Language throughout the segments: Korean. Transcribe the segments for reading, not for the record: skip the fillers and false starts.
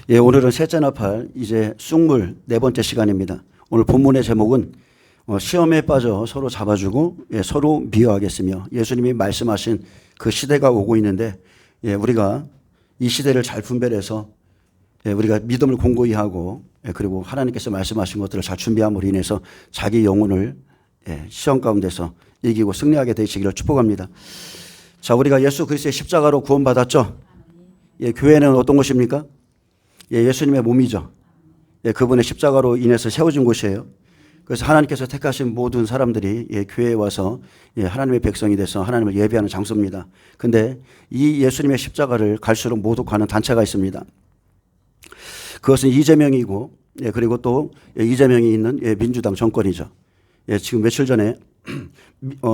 예, 오늘은 셋째 나팔 이제 쑥물 네 번째 시간입니다. 오늘 본문의 제목은 시험에 빠져 서로 잡아주고 서로 미워하겠으며, 예수님이 말씀하신 그 시대가 오고 있는데 우리가 이 시대를 잘 분별해서 우리가 믿음을 공고히 하고 그리고 하나님께서 말씀하신 것들을 잘 준비함으로 인해서 자기 영혼을 시험 가운데서 이기고 승리하게 되시기를 축복합니다. 자, 우리가 예수 그리스도의 십자가로 구원받았죠. 교회는 어떤 곳입니까? 예수님의 몸이죠. 그분의 십자가로 인해서 세워진 곳이에요. 그래서 하나님께서 택하신 모든 사람들이 교회에 와서 하나님의 백성이 돼서 하나님을 예배하는 장소입니다. 근데 이 예수님의 십자가를 갈수록 모독하는 단체가 있습니다. 그것은 이재명이고, 그리고 또 이재명이 있는 민주당 정권이죠. 지금 며칠 전에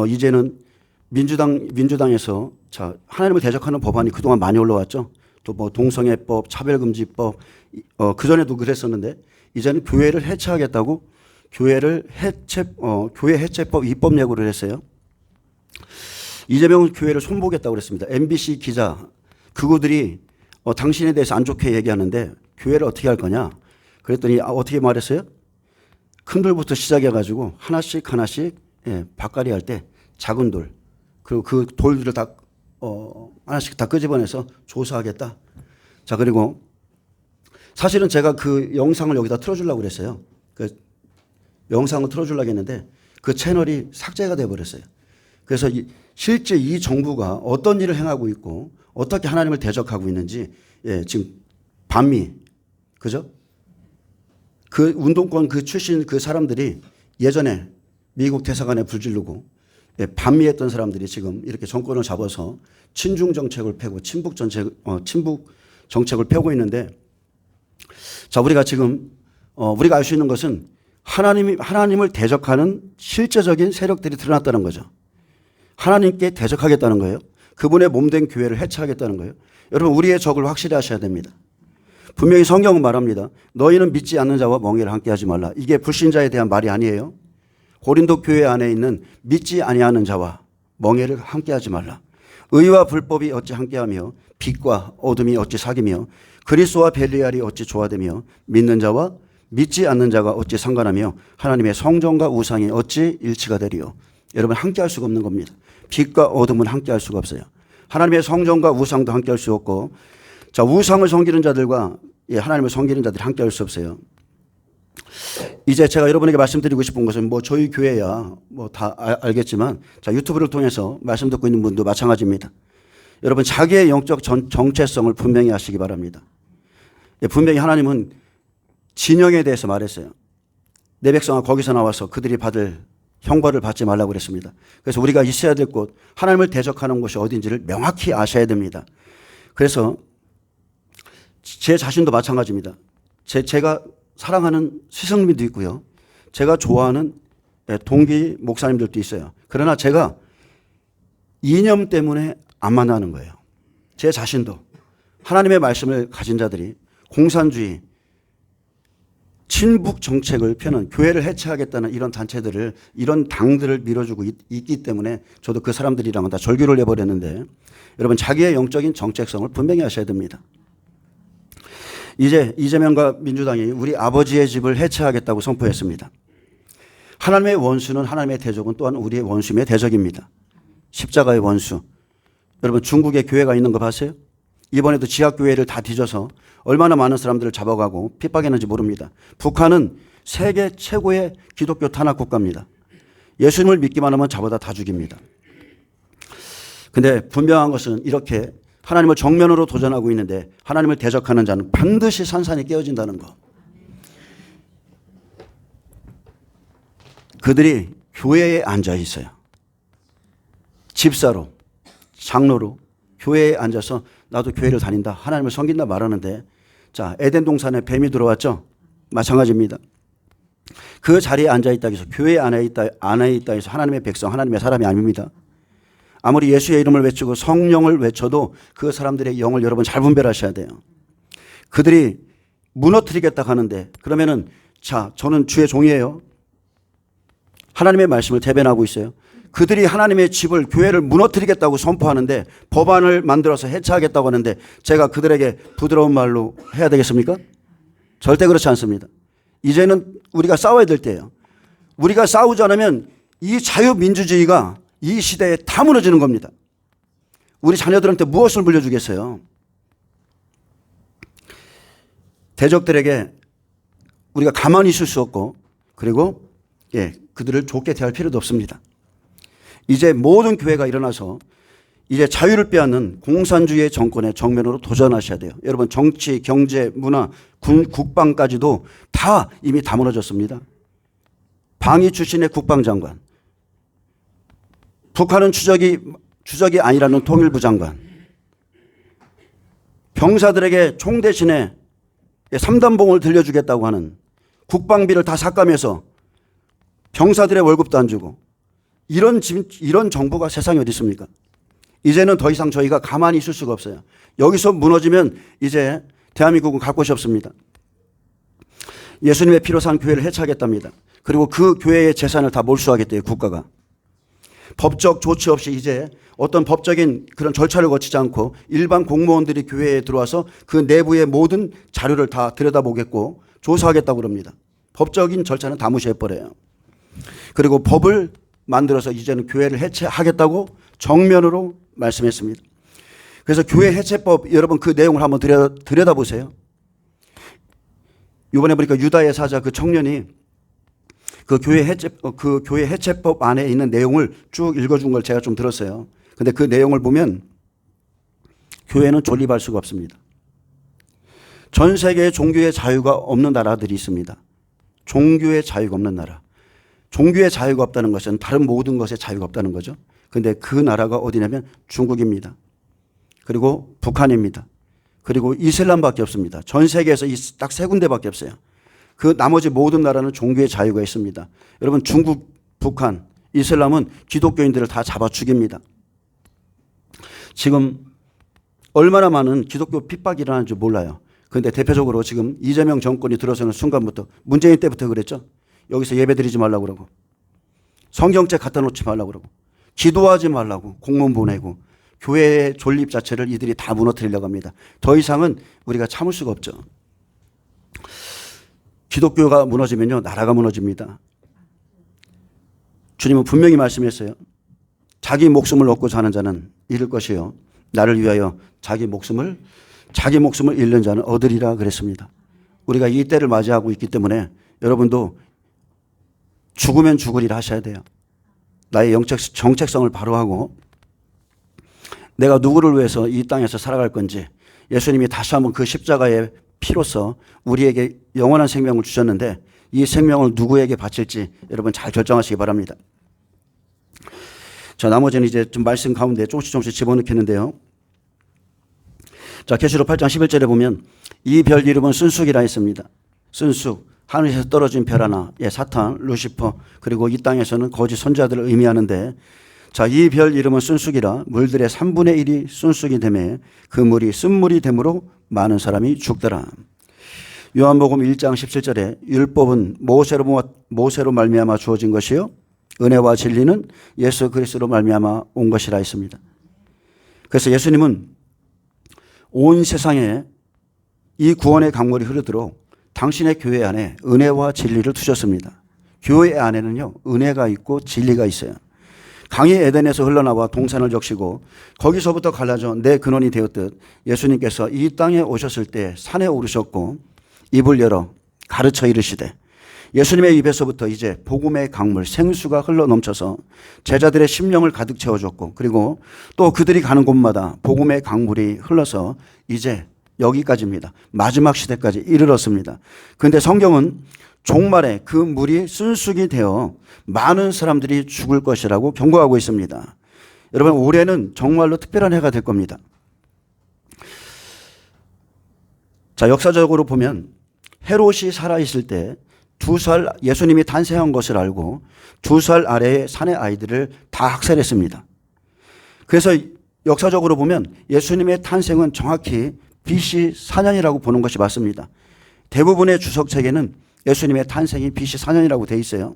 이제는 민주당에서 자, 하나님을 대적하는 법안이 그동안 많이 올라왔죠. 또 뭐 동성애법, 차별금지법, 그전에도 그랬었는데 이제는 교회를 해체하겠다고 교회 해체법 입법 예고를 했어요. 이재명은 교회를 손보겠다고 그랬습니다. MBC 기자 그들이 당신에 대해서 안 좋게 얘기하는데 교회를 어떻게 할 거냐? 그랬더니 어떻게 말했어요? 큰 돌부터 시작해가지고 하나씩 밭갈이 할 때 작은 돌, 그리고 그 돌들을 다 하나씩 다 끄집어내서 조사하겠다. 자, 그리고 사실은 제가 그 영상을 여기다 틀어주려고 그랬어요. 그 영상을 틀어주려고 했는데 그 채널이 삭제가 돼버렸어요. 그래서 실제 이 정부가 어떤 일을 행하고 있고 어떻게 하나님을 대적하고 있는지 지금 반미, 그죠? 그 운동권 그 출신 그 사람들이 예전에 미국 대사관에 불지르고 반미했던 사람들이 지금 이렇게 정권을 잡아서 친중 정책을 펴고 친북 정책을 펴고 있는데, 자, 우리가 지금 우리가 알 수 있는 것은 하나님을 대적하는 실제적인 세력들이 드러났다는 거죠. 하나님께 대적하겠다는 거예요. 그분의 몸된 교회를 해체하겠다는 거예요. 여러분, 우리의 적을 확실히 하셔야 됩니다. 분명히 성경은 말합니다. 너희는 믿지 않는 자와 멍에를 함께하지 말라. 이게 불신자에 대한 말이 아니에요. 고린도 교회 안에 있는 믿지 아니하는 자와 멍에를 함께하지 말라. 의와 불법이 어찌 함께하며 빛과 어둠이 어찌 사귀며 그리스도와 벨리알이 어찌 조화되며 믿는 자와 믿지 않는 자가 어찌 상관하며 하나님의 성전과 우상이 어찌 일치가 되리요. 여러분, 함께할 수가 없는 겁니다. 빛과 어둠은 함께할 수가 없어요. 하나님의 성전과 우상도 함께할 수 없고, 자, 우상을 섬기는 자들과 하나님을 섬기는 자들이 함께할 수 없어요. 이제 제가 여러분에게 말씀드리고 싶은 것은 뭐 저희 교회야 뭐 다 알겠지만, 자, 유튜브를 통해서 말씀 듣고 있는 분도 마찬가지입니다. 여러분, 자기의 영적 정체성을 분명히 하시기 바랍니다. 분명히 하나님은 진영에 대해서 말했어요. 내 백성아 거기서 나와서 그들이 받을 형벌을 받지 말라고 그랬습니다. 그래서 우리가 있어야 될 곳, 하나님을 대적하는 곳이 어딘지를 명확히 아셔야 됩니다. 그래서 제 자신도 마찬가지입니다. 제가 사랑하는 스승님도 있고요. 제가 좋아하는 동기 목사님들도 있어요. 그러나 제가 이념 때문에 안 만나는 거예요. 제 자신도. 하나님의 말씀을 가진 자들이 공산주의, 친북 정책을 펴는 교회를 해체하겠다는 이런 단체들을, 이런 당들을 밀어주고 있기 때문에 저도 그 사람들이랑은 다 절교를 해버렸는데, 여러분, 자기의 영적인 정체성을 분명히 하셔야 됩니다. 이제 이재명과 민주당이 우리 아버지의 집을 해체하겠다고 선포했습니다. 하나님의 원수는, 하나님의 대적은 또한 우리의 원수의 대적입니다. 십자가의 원수. 여러분, 중국에 교회가 있는 거 봤어요? 이번에도 지하교회를 다 뒤져서 얼마나 많은 사람들을 잡아가고 핍박했는지 모릅니다. 북한은 세계 최고의 기독교 탄압 국가입니다. 예수님을 믿기만 하면 저보다 다 죽입니다. 근데 분명한 것은 이렇게 하나님을 정면으로 도전하고 있는데 하나님을 대적하는 자는 반드시 산산이 깨어진다는 것. 그들이 교회에 앉아 있어요. 집사로, 장로로 교회에 앉아서 나도 교회를 다닌다, 하나님을 섬긴다 말하는데, 자, 에덴 동산에 뱀이 들어왔죠? 마찬가지입니다. 그 자리에 앉아 있다 해서 교회 안에 있다 해서 하나님의 백성, 하나님의 사람이 아닙니다. 아무리 예수의 이름을 외치고 성령을 외쳐도 그 사람들의 영을 여러분 잘 분별하셔야 돼요. 그들이 무너뜨리겠다 하는데, 그러면은 자, 저는 주의 종이에요. 하나님의 말씀을 대변하고 있어요. 그들이 하나님의 집을, 교회를 무너뜨리겠다고 선포하는데 법안을 만들어서 해체하겠다고 하는데 제가 그들에게 부드러운 말로 해야 되겠습니까? 절대 그렇지 않습니다. 이제는 우리가 싸워야 될 때예요. 우리가 싸우지 않으면 이 자유민주주의가 이 시대에 다 무너지는 겁니다. 우리 자녀들한테 무엇을 물려주겠어요? 대적들에게 우리가 가만히 있을 수 없고, 그리고 그들을 좋게 대할 필요도 없습니다. 이제 모든 교회가 일어나서 이제 자유를 빼앗는 공산주의 정권의 정면으로 도전하셔야 돼요. 여러분, 정치, 경제, 문화, 국방까지도 다 이미 다 무너졌습니다. 방위 출신의 국방장관, 북한은 추적이 아니라는 통일부 장관, 병사들에게 총 대신에 3단봉을 들려주겠다고 하는, 국방비를 다 삭감해서 병사들의 월급도 안 주고, 이런 정부가 세상에 어디 있습니까? 이제는 더 이상 저희가 가만히 있을 수가 없어요. 여기서 무너지면 이제 대한민국은 갈 곳이 없습니다. 예수님의 피로 산 교회를 해체하겠답니다. 그리고 그 교회의 재산을 다 몰수하겠대요, 국가가. 법적 조치 없이 이제 어떤 법적인 그런 절차를 거치지 않고 일반 공무원들이 교회에 들어와서 그 내부의 모든 자료를 다 들여다보겠고 조사하겠다고 그럽니다. 법적인 절차는 다 무시해버려요. 그리고 법을 만들어서 이제는 교회를 해체하겠다고 정면으로 말씀했습니다. 그래서 교회 해체법, 여러분 그 내용을 한번 들여다보세요. 이번에 보니까 유다의 사자 그 청년이 그 교회 해체법 안에 있는 내용을 쭉 읽어준 걸 제가 좀 들었어요. 근데 그 내용을 보면 교회는 존립할 수가 없습니다. 전 세계에 종교의 자유가 없는 나라들이 있습니다. 종교의 자유가 없는 나라. 종교의 자유가 없다는 것은 다른 모든 것에 자유가 없다는 거죠. 근데 그 나라가 어디냐면 중국입니다. 그리고 북한입니다. 그리고 이슬람밖에 없습니다. 전 세계에서 딱 세 군데밖에 없어요. 그 나머지 모든 나라는 종교의 자유가 있습니다. 여러분, 중국, 북한, 이슬람은 기독교인들을 다 잡아 죽입니다. 지금 얼마나 많은 기독교 핍박이 일어나는지 몰라요. 그런데 대표적으로 지금 이재명 정권이 들어서는 순간부터, 문재인 때부터 그랬죠. 여기서 예배 드리지 말라고 그러고, 성경책 갖다 놓지 말라고 그러고, 기도하지 말라고 공문 보내고, 교회의 존립 자체를 이들이 다 무너뜨리려고 합니다. 더 이상은 우리가 참을 수가 없죠. 기독교가 무너지면요, 나라가 무너집니다. 주님은 분명히 말씀했어요. 자기 목숨을 얻고 사는 자는 잃을 것이요, 나를 위하여 자기 목숨을 잃는 자는 얻으리라 그랬습니다. 우리가 이 때를 맞이하고 있기 때문에 여러분도 죽으면 죽으리라 하셔야 돼요. 나의 정체성을 바로 하고 내가 누구를 위해서 이 땅에서 살아갈 건지, 예수님이 다시 한번 그 십자가의 피로서 우리에게 영원한 생명을 주셨는데 이 생명을 누구에게 바칠지 여러분 잘 결정하시기 바랍니다. 자, 나머지는 이제 좀 말씀 가운데 조금씩 집어넣겠는데요. 자, 계시록 8장 11절에 보면 이 별 이름은 순숙이라 했습니다. 순숙, 하늘에서 떨어진 별 하나, 사탄, 루시퍼, 그리고 이 땅에서는 거짓 선지자들을 의미하는데, 자, 이 별 이름은 순숙이라 물들의 3분의 1이 순숙이 되매 그 물이 쓴물이 되므로 많은 사람이 죽더라. 요한복음 1장 17절에 율법은 모세로 말미암아 주어진 것이요 은혜와 진리는 예수 그리스도로 말미암아 온 것이라 했습니다. 그래서 예수님은 온 세상에 이 구원의 강물이 흐르도록 당신의 교회 안에 은혜와 진리를 두셨습니다. 교회 안에는요, 은혜가 있고 진리가 있어요. 강이 에덴에서 흘러나와 동산을 적시고 거기서부터 갈라져 내 근원이 되었듯 예수님께서 이 땅에 오셨을 때 산에 오르셨고 입을 열어 가르쳐 이르시되 예수님의 입에서부터 이제 복음의 강물 생수가 흘러 넘쳐서 제자들의 심령을 가득 채워줬고, 그리고 또 그들이 가는 곳마다 복음의 강물이 흘러서 이제 여기까지입니다. 마지막 시대까지 이르렀습니다. 그런데 성경은 종말에 그 물이 순숙이 되어 많은 사람들이 죽을 것이라고 경고하고 있습니다. 여러분, 올해는 정말로 특별한 해가 될 겁니다. 자, 역사적으로 보면 헤롯이 살아있을 때 2살, 예수님이 탄생한 것을 알고 2살 아래의 산의 아이들을 다 학살했습니다. 그래서 역사적으로 보면 예수님의 탄생은 정확히 BC 4년이라고 보는 것이 맞습니다. 대부분의 주석책에는 예수님의 탄생이 BC 4년이라고 돼 있어요.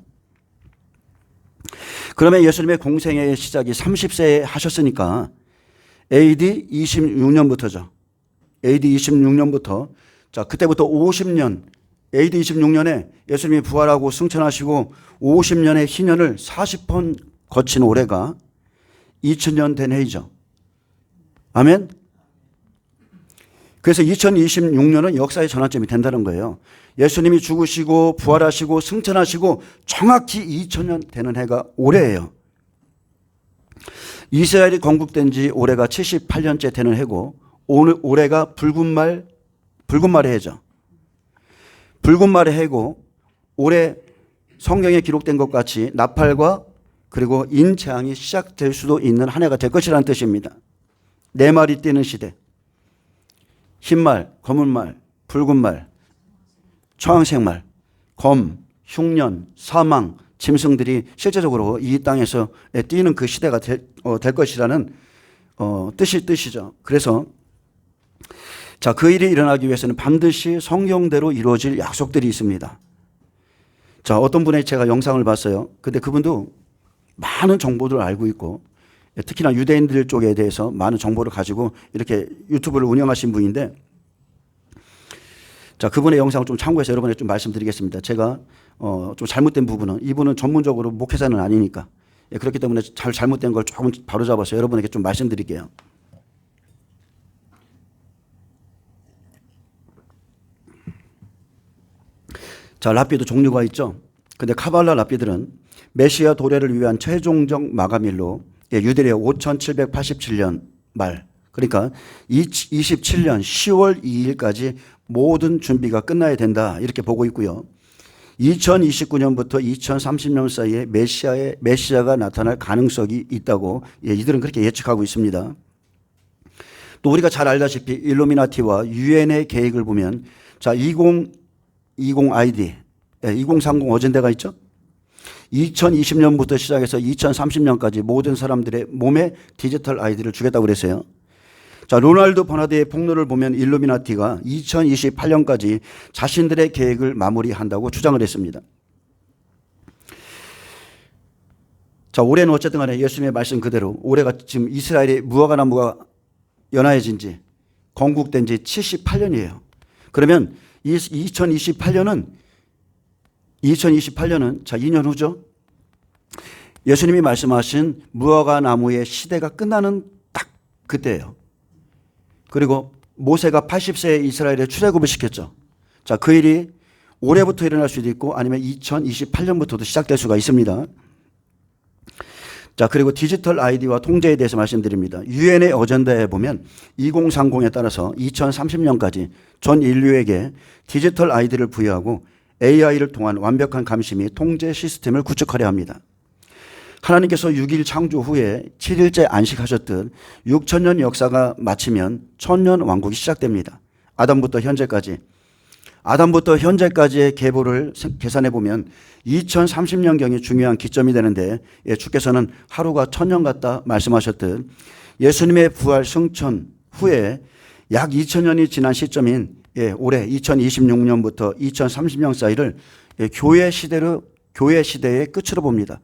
그러면 예수님의 공생의 시작이 30세에 하셨으니까 AD 26년부터죠. AD 26년부터 자, 그때부터 50년, AD 26년에 예수님이 부활하고 승천하시고 50년의 희년을 40번 거친 올해가 2000년 된 해이죠. 아멘. 그래서 2026년은 역사의 전환점이 된다는 거예요. 예수님이 죽으시고 부활하시고 승천하시고 정확히 2000년 되는 해가 올해예요. 이스라엘이 건국된 지 올해가 78년째 되는 해고 올해가 붉은말의 해죠. 붉은말의 해고 올해 성경에 기록된 것 같이 나팔과 그리고 인재앙이 시작될 수도 있는 한 해가 될 것이라는 뜻입니다. 네 말이 뛰는 시대. 흰말, 검은말, 붉은말, 초항색말, 검, 흉년, 사망, 짐승들이 실제적으로 이 땅에서 뛰는 그 시대가 될 것이라는 뜻이죠. 그래서 자, 그 일이 일어나기 위해서는 반드시 성경대로 이루어질 약속들이 있습니다. 자, 어떤 분의 제가 영상을 봤어요. 근데 그분도 많은 정보들을 알고 있고 특히나 유대인들 쪽에 대해서 많은 정보를 가지고 이렇게 유튜브를 운영하신 분인데 자, 그분의 영상을 좀 참고해서 여러분에게 좀 말씀드리겠습니다. 제가 좀 잘못된 부분은 이분은 전문적으로 목회자는 아니니까 그렇기 때문에 잘못된 걸 조금 바로잡아서 여러분에게 좀 말씀드릴게요. 자, 랍비도 종류가 있죠. 근데 카발라 랍비들은 메시아 도래를 위한 최종적 마감일로 유대력 5787년 말 그러니까 27년 10월 2일까지 모든 준비가 끝나야 된다 이렇게 보고 있고요. 2029년부터 2030년 사이에 메시아가 나타날 가능성이 있다고 이들은 그렇게 예측하고 있습니다. 또 우리가 잘 알다시피 일루미나티와 유엔의 계획을 보면 자 2020 아이디 2030 어젠다가 있죠. 2020년부터 시작해서 2030년까지 모든 사람들의 몸에 디지털 아이디를 주겠다고 그랬어요. 자, 로날드 버나드의 폭로를 보면 일루미나티가 2028년까지 자신들의 계획을 마무리한다고 주장을 했습니다. 자, 올해는 어쨌든 간에 예수님의 말씀 그대로 올해가 지금 이스라엘의 무화과 나무가 연화해진 지 건국된 지 78년이에요. 그러면 2028년은 자 2년 후죠. 예수님이 말씀하신 무화과 나무의 시대가 끝나는 딱 그때예요. 그리고 모세가 80세에 이스라엘에 출애굽을 시켰죠. 자, 그 일이 올해부터 일어날 수도 있고 아니면 2028년부터도 시작될 수가 있습니다. 자, 그리고 디지털 아이디와 통제에 대해서 말씀드립니다. 유엔의 어젠다에 보면 2030에 따라서 2030년까지 전 인류에게 디지털 아이디를 부여하고 AI를 통한 완벽한 감시 및 통제 시스템을 구축하려 합니다. 하나님께서 6일 창조 후에 7일째 안식하셨듯 6천년 역사가 마치면 천년 왕국이 시작됩니다. 아담부터 현재까지의 계보를 계산해 보면 2030년경이 중요한 기점이 되는데 주께서는 하루가 천년 같다 말씀하셨듯 예수님의 부활 승천 후에 약 2000년이 지난 시점인 올해 2026년부터 2030년 사이를 교회 시대의 끝으로 봅니다.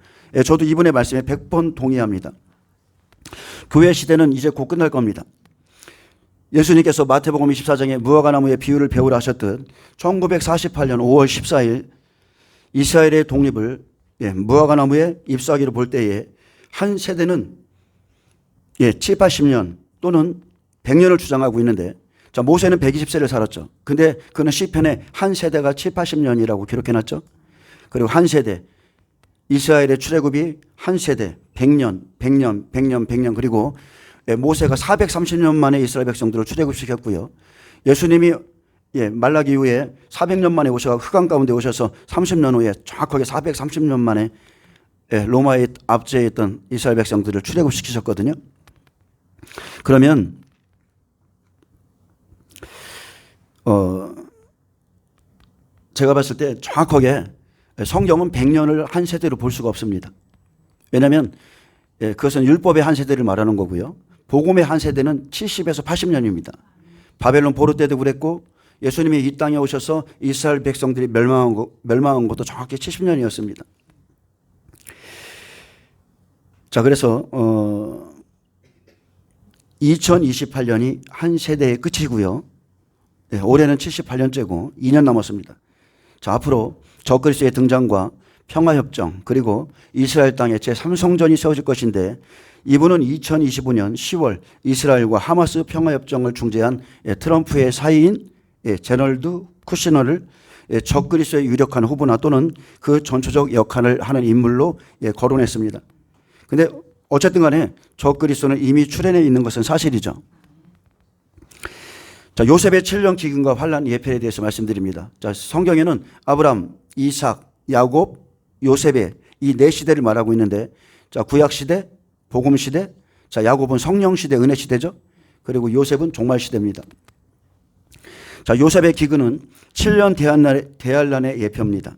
저도 이분의 말씀에 100번 동의합니다. 교회 시대는 이제 곧 끝날 겁니다. 예수님께서 마태복음 24장에 무화과 나무의 비유를 배우라 하셨듯 1948년 5월 14일 이스라엘의 독립을 무화과 나무에 잎사귀로 볼 때에 한 세대는 7, 80년 또는 100년을 주장하고 있는데 자, 모세는 120세를 살았죠. 근데 그는 시편에 한 세대가 7, 80년이라고 기록해놨죠. 그리고 한 세대 이스라엘의 출애굽이 한 세대 100년 그리고 모세가 430년 만에 이스라엘 백성들을 출애굽시켰고요. 예수님이 말라기 이후에 400년 만에 오셔서 흑암 가운데 오셔서 30년 후에 정확하게 430년 만에 로마의 압제에 있던 이스라엘 백성들을 출애굽시키셨거든요. 그러면 제가 봤을 때 정확하게 성경은 100년을 한 세대로 볼 수가 없습니다. 왜냐하면 그것은 율법의 한 세대를 말하는 거고요. 복음의 한 세대는 70에서 80년입니다. 바벨론 포로 때도 그랬고 예수님이 이 땅에 오셔서 이스라엘 백성들이 멸망한 것도 정확히 70년이었습니다. 자, 그래서 2028년이 한 세대의 끝이고요. 네, 올해는 78년째고 2년 남았습니다. 자, 앞으로 적그리스도의 등장과 평화협정 그리고 이스라엘 땅에 제3성전이 세워질 것인데 이분은 2025년 10월 이스라엘과 하마스 평화협정을 중재한 트럼프의 사이인 제널드 쿠시너를 적그리스도의 유력한 후보나 또는 그 전초적 역할을 하는 인물로 거론했습니다. 근데 어쨌든 간에 적그리스도는 이미 출현해 있는 것은 사실이죠. 자, 요셉의 7년 기근과 환란 예편에 대해서 말씀드립니다. 자, 성경에는 아브람, 이삭, 야곱, 요셉의 이 네 시대를 말하고 있는데 자, 구약 시대, 복음 시대, 자, 야곱은 성령 시대, 은혜 시대죠. 그리고 요셉은 종말 시대입니다. 자, 요셉의 기근은 7년 대환란의 예표입니다.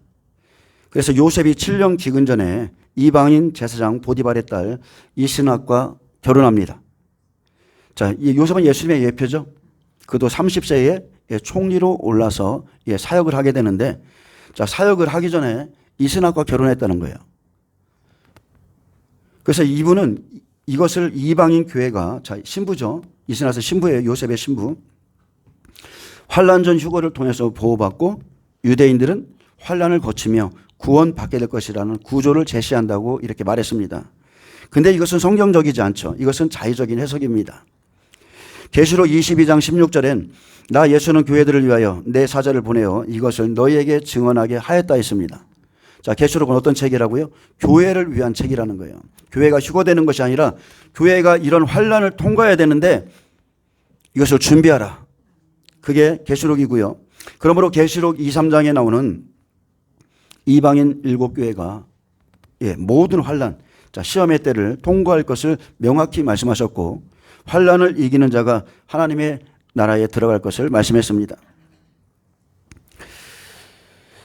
그래서 요셉이 7년 기근 전에 이방인 제사장 보디발의 딸 이스낙과 결혼합니다. 자, 이 요셉은 예수님의 예표죠. 그도 30세에 총리로 올라서 사역을 하게 되는데 자, 사역을 하기 전에 이스낙과 결혼했다는 거예요. 그래서 이분은 이것을 이방인 교회가 자, 신부죠. 이스낙은 신부예요. 요셉의 신부. 환란 전 휴거를 통해서 보호받고 유대인들은 환란을 거치며 구원받게 될 것이라는 구조를 제시한다고 이렇게 말했습니다. 그런데 이것은 성경적이지 않죠. 이것은 자의적인 해석입니다. 계시록 22장 16절엔 나 예수는 교회들을 위하여 내 사자를 보내어 이것을 너희에게 증언하게 하였다 했습니다. 자, 계시록은 어떤 책이라고요? 교회를 위한 책이라는 거예요. 교회가 휴거되는 것이 아니라 교회가 이런 환란을 통과해야 되는데 이것을 준비하라. 그게 계시록이고요. 그러므로 계시록 2, 3장에 나오는 이방인 7교회가 모든 환란, 자, 시험의 때를 통과할 것을 명확히 말씀하셨고 환란을 이기는 자가 하나님의 나라에 들어갈 것을 말씀했습니다.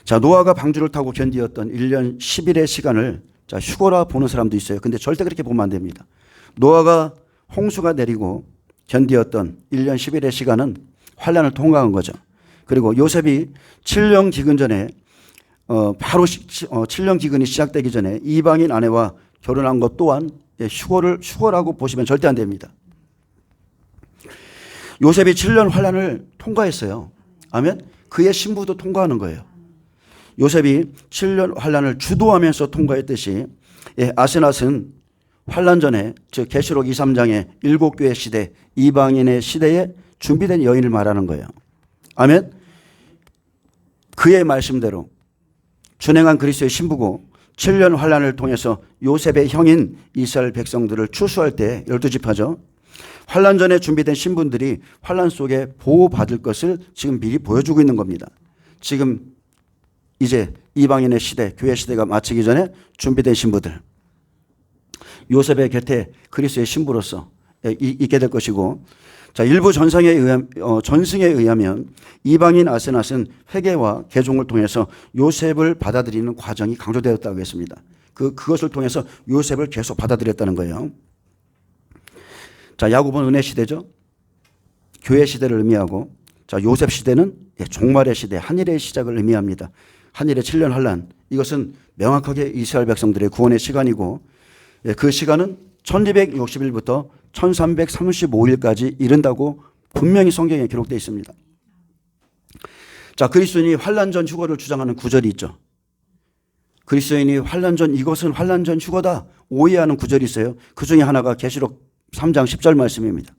자, 노아가 방주를 타고 견디었던 1년 10일의 시간을 자, 휴거라 보는 사람도 있어요. 근데 절대 그렇게 보면 안 됩니다. 노아가 홍수가 내리고 견디었던 1년 10일의 시간은 환란을 통과한 거죠. 그리고 요셉이 7년 기근 전에 바로 7년 기근이 시작되기 전에 이방인 아내와 결혼한 것 또한 휴거라고 보시면 절대 안 됩니다. 요셉이 7년 환란을 통과했어요. 아멘. 그의 신부도 통과하는 거예요. 요셉이 7년 환란을 주도하면서 통과했듯이 아스낫은 환란 전에 즉 계시록 2, 3장의 7교회 시대 이방인의 시대에 준비된 여인을 말하는 거예요. 아멘. 그의 말씀대로 준행한 그리스도의 신부고 7년 환란을 통해서 요셉의 형인 이스라엘 백성들을 추수할 때 12지파죠. 환란 전에 준비된 신분들이 환란 속에 보호받을 것을 지금 미리 보여주고 있는 겁니다. 지금 이제 이방인의 시대, 교회 시대가 마치기 전에 준비된 신부들. 요셉의 곁에 그리스도의 신부로서 있게 될 것이고 자, 일부 전승에 의하면 이방인 아스낫은 회개와 개종을 통해서 요셉을 받아들이는 과정이 강조되었다고 했습니다. 그것을 통해서 요셉을 계속 받아들였다는 거예요. 자, 야곱은 은혜 시대죠. 교회 시대를 의미하고 자, 요셉 시대는 종말의 시대, 한일의 시작을 의미합니다. 한일의 7년 환란. 이것은 명확하게 이스라엘 백성들의 구원의 시간이고 그 시간은 1260일부터 1335일까지 이른다고 분명히 성경에 기록되어 있습니다. 자, 그리스도인이 환란 전 휴거를 주장하는 구절이 있죠. 그리스도인이 환란 전 이것은 환란 전 휴거다 오해하는 구절이 있어요. 그 중에 하나가 계시록 3장 10절 말씀입니다.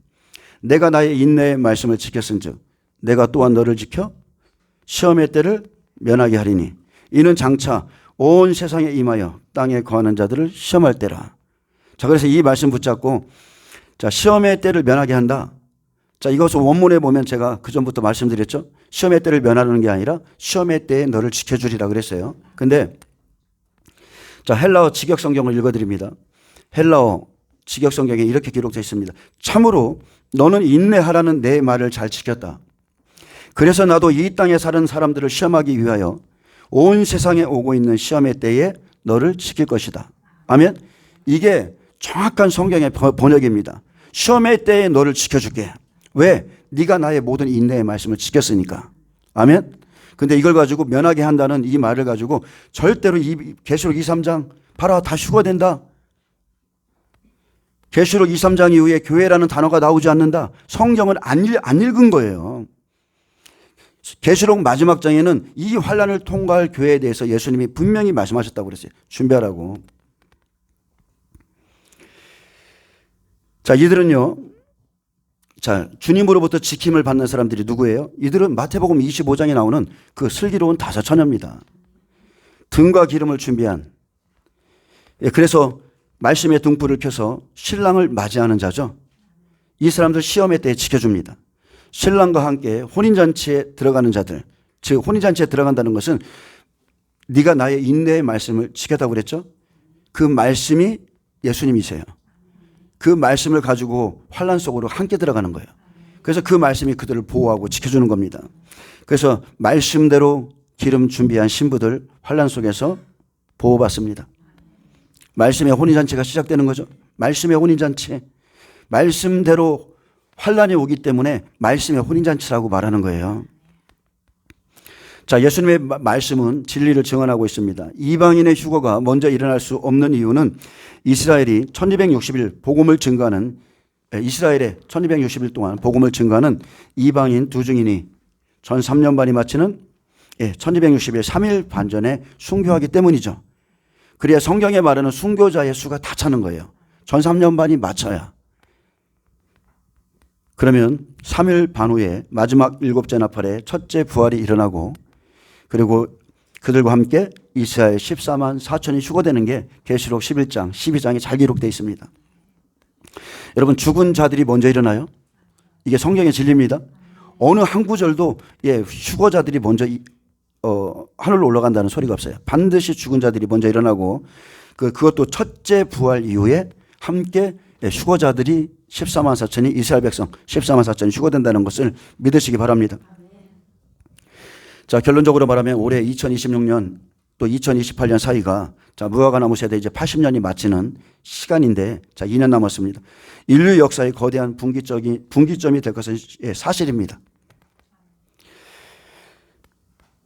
내가 나의 인내의 말씀을 지켰은즉 내가 또한 너를 지켜 시험의 때를 면하게 하리니 이는 장차 온 세상에 임하여 땅에 거하는 자들을 시험할 때라. 자, 그래서 이 말씀 붙잡고 자, 시험의 때를 면하게 한다. 자, 이것을 원문에 보면 제가 그전부터 말씀드렸죠. 시험의 때를 면하는 게 아니라 시험의 때에 너를 지켜주리라 그랬어요. 근데 자, 헬라어 직역 성경을 읽어드립니다. 헬라어 직역 성경에 이렇게 기록되어 있습니다. 참으로 너는 인내하라는 내 말을 잘 지켰다. 그래서 나도 이 땅에 사는 사람들을 시험하기 위하여 온 세상에 오고 있는 시험의 때에 너를 지킬 것이다. 아멘. 이게 정확한 성경의 번역입니다. 시험의 때에 너를 지켜줄게. 왜? 네가 나의 모든 인내의 말씀을 지켰으니까. 아멘. 근데 이걸 가지고 면하게 한다는 이 말을 가지고 절대로 이 계시록 2, 3장 봐라 다 휴거된다. 계시록 2, 3장 이후에 교회라는 단어가 나오지 않는다. 성경을 안 읽은 거예요. 계시록 마지막 장에는 이 환란을 통과할 교회에 대해서 예수님이 분명히 말씀하셨다고 그랬어요. 준비하라고. 자, 이들은요. 자, 주님으로부터 지킴을 받는 사람들이 누구예요? 이들은 마태복음 25장에 나오는 그 슬기로운 다섯 처녀입니다. 등과 기름을 준비한. 그래서 말씀의 등불을 켜서 신랑을 맞이하는 자죠. 이 사람들 시험의 때에 지켜줍니다. 신랑과 함께 혼인잔치에 들어가는 자들, 즉 혼인잔치에 들어간다는 것은 네가 나의 인내의 말씀을 지켰다고 그랬죠. 그 말씀이 예수님이세요. 그 말씀을 가지고 환란 속으로 함께 들어가는 거예요. 그래서 그 말씀이 그들을 보호하고 지켜주는 겁니다. 그래서 말씀대로 기름 준비한 신부들 환란 속에서 보호받습니다. 말씀의 혼인잔치가 시작되는 거죠. 말씀의 혼인잔치. 말씀대로 환란이 오기 때문에 말씀의 혼인잔치라고 말하는 거예요. 자, 예수님의 말씀은 진리를 증언하고 있습니다. 이방인의 휴거가 먼저 일어날 수 없는 이유는 이스라엘이 1260일 복음을 증거하는, 이스라엘의 1260일 동안 복음을 증거하는 이방인 두 증인이 전 3년 반이 마치는 1260일 3일 반전에 순교하기 때문이죠. 그래야 성경에 말하는 순교자의 수가 다 차는 거예요. 전 3년 반이 맞춰야. 그러면 3일 반 후에 마지막 일곱째 나팔에 첫째 부활이 일어나고, 그리고 그들과 함께 이스라엘 14만 4천이 휴거되는 게 계시록 11장, 12장에 잘 기록되어 있습니다. 여러분, 죽은 자들이 먼저 일어나요? 이게 성경의 진리입니다. 어느 한 구절도 휴거자들이 먼저 하늘로 올라간다는 소리가 없어요. 반드시 죽은 자들이 먼저 일어나고, 그것도 첫째 부활 이후에 함께 휴거자들이 14만 4천이 이스라엘 백성 14만 4천이 휴거된다는 것을 믿으시기 바랍니다. 자, 결론적으로 말하면 올해 2026년 또 2028년 사이가 무화과나무 세대 이제 80년이 마치는 시간인데, 자, 2년 남았습니다. 인류 역사의 거대한 분기점이 될 것은 사실입니다.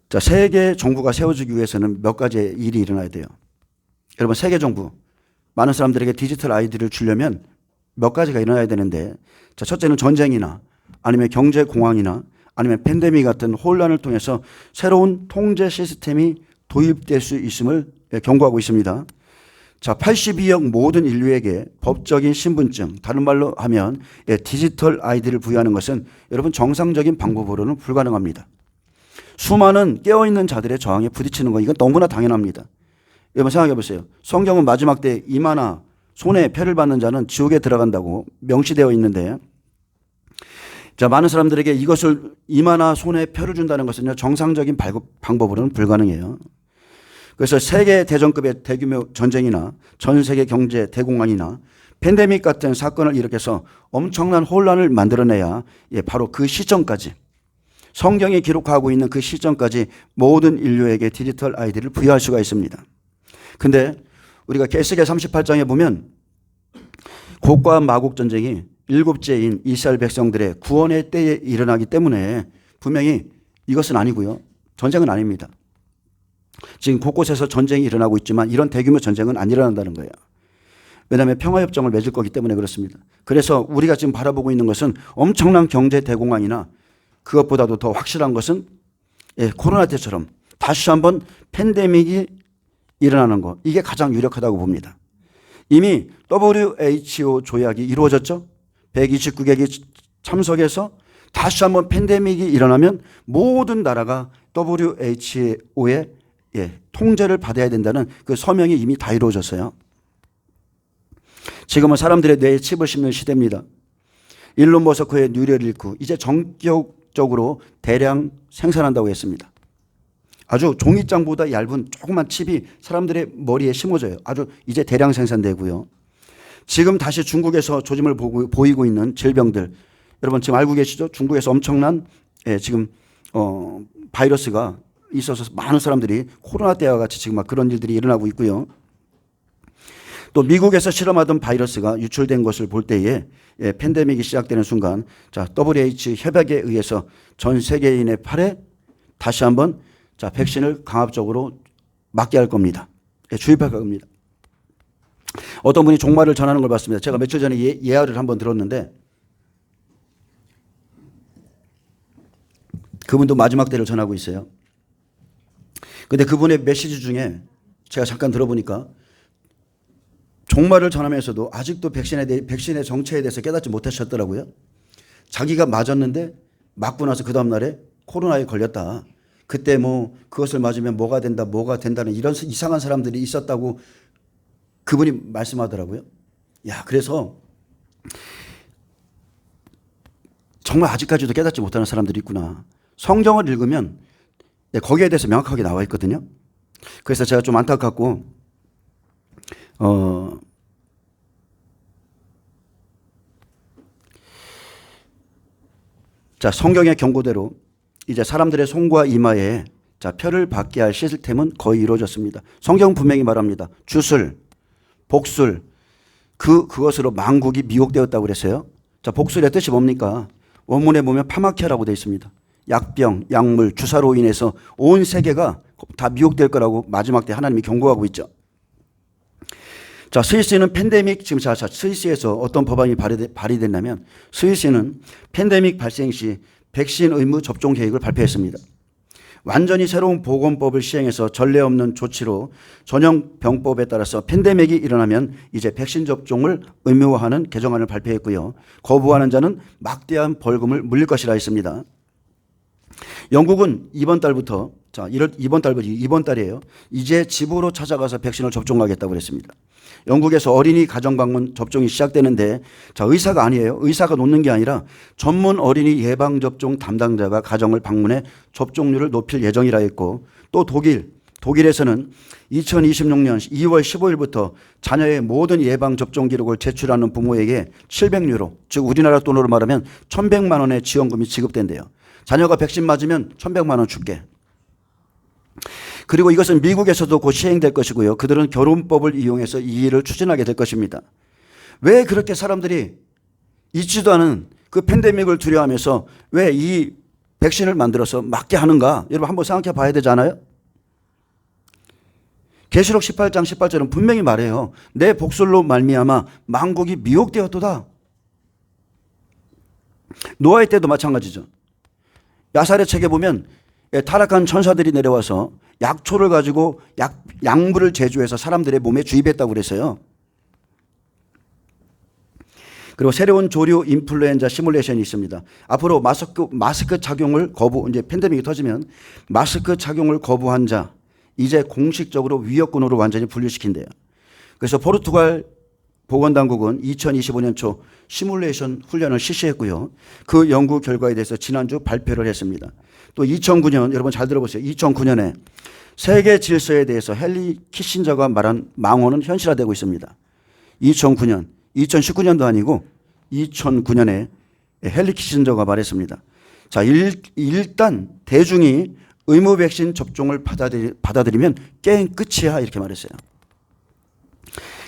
자, 세계 정부가 세워지기 위해서는 몇 가지의 일이 일어나야 돼요. 여러분, 세계 정부 많은 사람들에게 디지털 아이디를 주려면 몇 가지가 일어나야 되는데, 자, 첫째는 전쟁이나 아니면 경제 공황이나 아니면 팬데믹 같은 혼란을 통해서 새로운 통제 시스템이 도입될 수 있음을 경고하고 있습니다. 자, 82억 모든 인류에게 법적인 신분증, 다른 말로 하면 디지털 아이디를 부여하는 것은 여러분 정상적인 방법으로는 불가능합니다. 수많은 깨어있는 자들의 저항에 부딪히는 거, 이건 너무나 당연합니다. 여러분 생각해 보세요. 성경은 마지막 때 이마나 손에 표를 받는 자는 지옥에 들어간다고 명시되어 있는데, 자, 많은 사람들에게 이것을 이마나 손에 표를 준다는 것은요, 정상적인 방법으로는 불가능해요. 그래서 세계 대전급의 대규모 전쟁이나 전 세계 경제 대공황이나 팬데믹 같은 사건을 일으켜서 엄청난 혼란을 만들어내야 바로 그 시점까지, 성경이 기록하고 있는 그 시점까지 모든 인류에게 디지털 아이디를 부여할 수가 있습니다. 근데 우리가 계시록 38장에 보면 곡과 마곡 전쟁이 일곱째인 이스라엘 백성들의 구원의 때에 일어나기 때문에 분명히 이것은 아니고요. 전쟁은 아닙니다. 지금 곳곳에서 전쟁이 일어나고 있지만 이런 대규모 전쟁은 안 일어난다는 거예요. 왜냐하면 평화협정을 맺을 거기 때문에 그렇습니다. 그래서 우리가 지금 바라보고 있는 것은 엄청난 경제 대공황이나 그것보다도 더 확실한 것은 코로나 때처럼 다시 한번 팬데믹이 일어나는 것, 이게 가장 유력하다고 봅니다. 이미 WHO 조약이 이루어졌죠. 129개국이 참석해서 다시 한번 팬데믹이 일어나면 모든 나라가 WHO의 통제를 받아야 된다는 그 서명이 이미 다 이루어졌어요. 지금은 사람들의 뇌에 칩을 심는 시대입니다. 일론 머스크의 뉴럴리크 이제 전격적으로 대량 생산한다고 했습니다. 아주 종이장보다 얇은 조그만 칩이 사람들의 머리에 심어져요. 아주 이제 대량 생산되고요. 지금 다시 중국에서 조짐을 보이고 있는 질병들, 여러분 지금 알고 계시죠? 중국에서 엄청난 지금 바이러스가 있어서 많은 사람들이 코로나 때와 같이 지금 막 그런 일들이 일어나고 있고요. 또 미국에서 실험하던 바이러스가 유출된 것을 볼 때에 팬데믹이 시작되는 순간, 자, WHO 협약에 의해서 전 세계인의 팔에 다시 한번 백신을 강압적으로 맞게 할 겁니다. 주입할 겁니다. 어떤 분이 종말을 전하는 걸 봤습니다. 제가 며칠 전에 예화를 한번 들었는데 그분도 마지막 때를 전하고 있어요. 근데 그분의 메시지 중에 제가 잠깐 들어보니까 종말을 전하면서도 아직도 백신의 정체에 대해서 깨닫지 못하셨더라고요. 자기가 맞았는데 맞고 나서 그 다음날에 코로나에 걸렸다. 그때 뭐 그것을 맞으면 뭐가 된다는 이런 이상한 사람들이 있었다고 그분이 말씀하더라고요. 야, 그래서 정말 아직까지도 깨닫지 못하는 사람들이 있구나. 성경을 읽으면 거기에 대해서 명확하게 나와 있거든요. 그래서 제가 좀 안타깝고 자, 성경의 경고대로 이제 사람들의 손과 이마에 자, 표를 받게 할 시스템은 거의 이루어졌습니다. 성경 분명히 말합니다. 주술, 복술, 그것으로 만국이 미혹되었다고 그랬어요. 자, 복술의 뜻이 뭡니까? 원문에 보면 파마키아라고 되어 있습니다. 약병, 약물, 주사로 인해서 온 세계가 다 미혹될 거라고 마지막 때 하나님이 경고하고 있죠. 자, 스위스는 팬데믹, 지금 스위스에서 어떤 법안이 발의됐냐면 스위스는 팬데믹 발생 시 백신 의무 접종 계획을 발표했습니다. 완전히 새로운 보건법을 시행해서 전례 없는 조치로 전염병법에 따라서 팬데믹이 일어나면 이제 백신 접종을 의무화하는 개정안을 발표했고요. 거부하는 자는 막대한 벌금을 물릴 것이라 했습니다. 영국은 이번 달부터 이번 달이에요. 이제 집으로 찾아가서 백신을 접종하겠다고 그랬습니다. 영국에서 어린이 가정 방문 접종이 시작되는데 자, 의사가 아니에요. 의사가 놓는 게 아니라 전문 어린이 예방 접종 담당자가 가정을 방문해 접종률을 높일 예정이라 했고 또 독일에서는 2026년 2월 15일부터 자녀의 모든 예방 접종 기록을 제출하는 부모에게 700유로, 즉 우리나라 돈으로 말하면 1,100만 원의 지원금이 지급된대요. 자녀가 백신 맞으면 1,100만 원 줄게. 그리고 이것은 미국에서도 곧 시행될 것이고요. 그들은 결혼법을 이용해서 이 일을 추진하게 될 것입니다. 왜 그렇게 사람들이 있지도 않은 그 팬데믹을 두려워하면서 왜 이 백신을 만들어서 맞게 하는가? 여러분 한번 생각해 봐야 되지 않아요? 계시록 18장 18절은 분명히 말해요. 내 복술로 말미암아 만국이 미혹되었도다. 노아의 때도 마찬가지죠. 야살의 책에 보면 타락한 천사들이 내려와서 약초를 가지고 약물을 제조해서 사람들의 몸에 주입했다고 그랬어요. 그리고 새로운 조류 인플루엔자 시뮬레이션이 있습니다. 앞으로 마스크 착용을 이제 팬데믹이 터지면 마스크 착용을 거부한 자 이제 공식적으로 위협군으로 완전히 분류시킨대요. 그래서 포르투갈 보건당국은 2025년 초 시뮬레이션 훈련을 실시했고요. 그 연구 결과에 대해서 지난주 발표를 했습니다. 또 2009년 여러분 잘 들어보세요. 2009년에 세계 질서에 대해서 헨리 키신저가 말한 망언은 현실화되고 있습니다. 2009년, 2019년도 아니고 2009년에 헨리 키신저가 말했습니다. 자, 일단 대중이 의무 백신 접종을 받아들이면 게임 끝이야 이렇게 말했어요.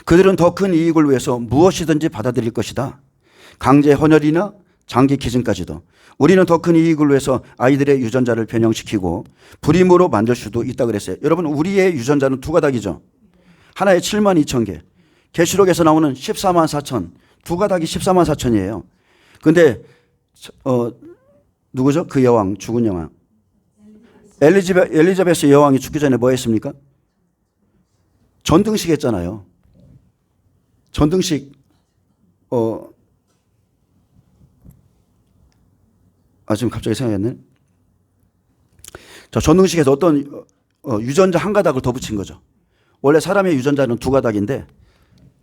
그들은 더 큰 이익을 위해서 무엇이든지 받아들일 것이다. 강제 헌혈이나 장기 기증까지도. 우리는 더 큰 이익을 위해서 아이들의 유전자를 변형시키고 불임으로 만들 수도 있다 그랬어요. 여러분 우리의 유전자는 두 가닥이죠. 하나에 7만 2천 개. 계시록에서 나오는 14만 4천. 두 가닥이 14만 4천이에요. 그런데 누구죠? 그 여왕, 죽은 여왕. 엘리자베스 여왕이 죽기 전에 뭐 했습니까? 전등식 했잖아요. 전등식 지금 갑자기 생각했네. 자, 전등식에서 어떤 유전자 한 가닥을 더 붙인 거죠. 원래 사람의 유전자는 두 가닥인데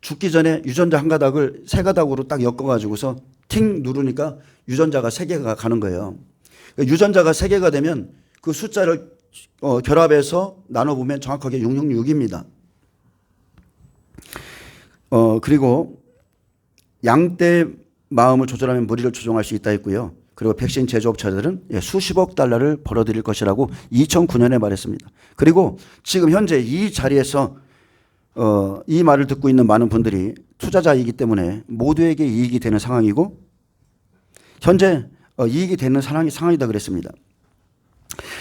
죽기 전에 유전자 한 가닥을 세 가닥으로 딱 엮어가지고서 팅 누르니까 유전자가 세 개가 가는 거예요. 유전자가 세 개가 되면 그 숫자를 결합해서 나눠보면 정확하게 666입니다. 그리고 양떼 마음을 조절하면 무리를 조종할 수 있다 했고요. 그리고 백신 제조업체들은 수십억 달러를 벌어들일 것이라고 2009년에 말했습니다. 그리고 지금 현재 이 자리에서 이 말을 듣고 있는 많은 분들이 투자자이기 때문에 모두에게 이익이 되는 상황이고 현재 이익이 되는 상황이다 그랬습니다.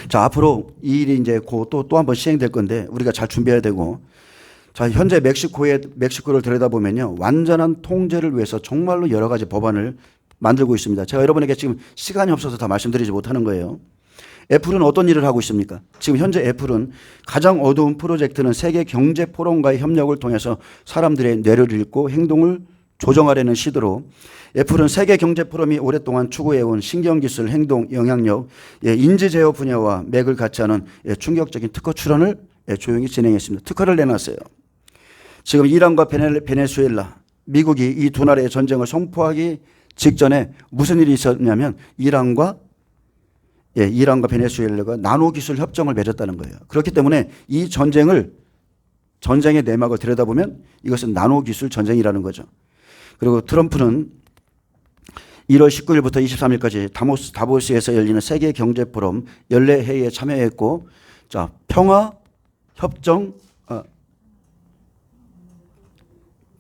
자, 앞으로 이 일이 이제 또 한 번 시행될 건데 우리가 잘 준비해야 되고 자, 현재 멕시코를 들여다보면요. 완전한 통제를 위해서 정말로 여러 가지 법안을 만들고 있습니다. 제가 여러분에게 지금 시간이 없어서 다 말씀드리지 못하는 거예요. 애플은 어떤 일을 하고 있습니까? 지금 현재 애플은 가장 어두운 프로젝트는 세계 경제 포럼과의 협력을 통해서 사람들의 뇌를 읽고 행동을 조정하려는 시도로 애플은 세계 경제 포럼이 오랫동안 추구해온 신경기술, 행동, 영향력, 인지 제어 분야와 맥을 같이 하는 충격적인 특허 출원을 조용히 진행했습니다. 특허를 내놨어요. 지금 이란과 베네수엘라, 미국이 이 두 나라의 전쟁을 선포하기 직전에 무슨 일이 있었냐면 이란과 베네수엘라가 나노 기술 협정을 맺었다는 거예요. 그렇기 때문에 이 전쟁의 내막을 들여다보면 이것은 나노 기술 전쟁이라는 거죠. 그리고 트럼프는 1월 19일부터 23일까지 다보스에서 열리는 세계 경제 포럼 연례 회의에 참여했고, 자, 평화 협정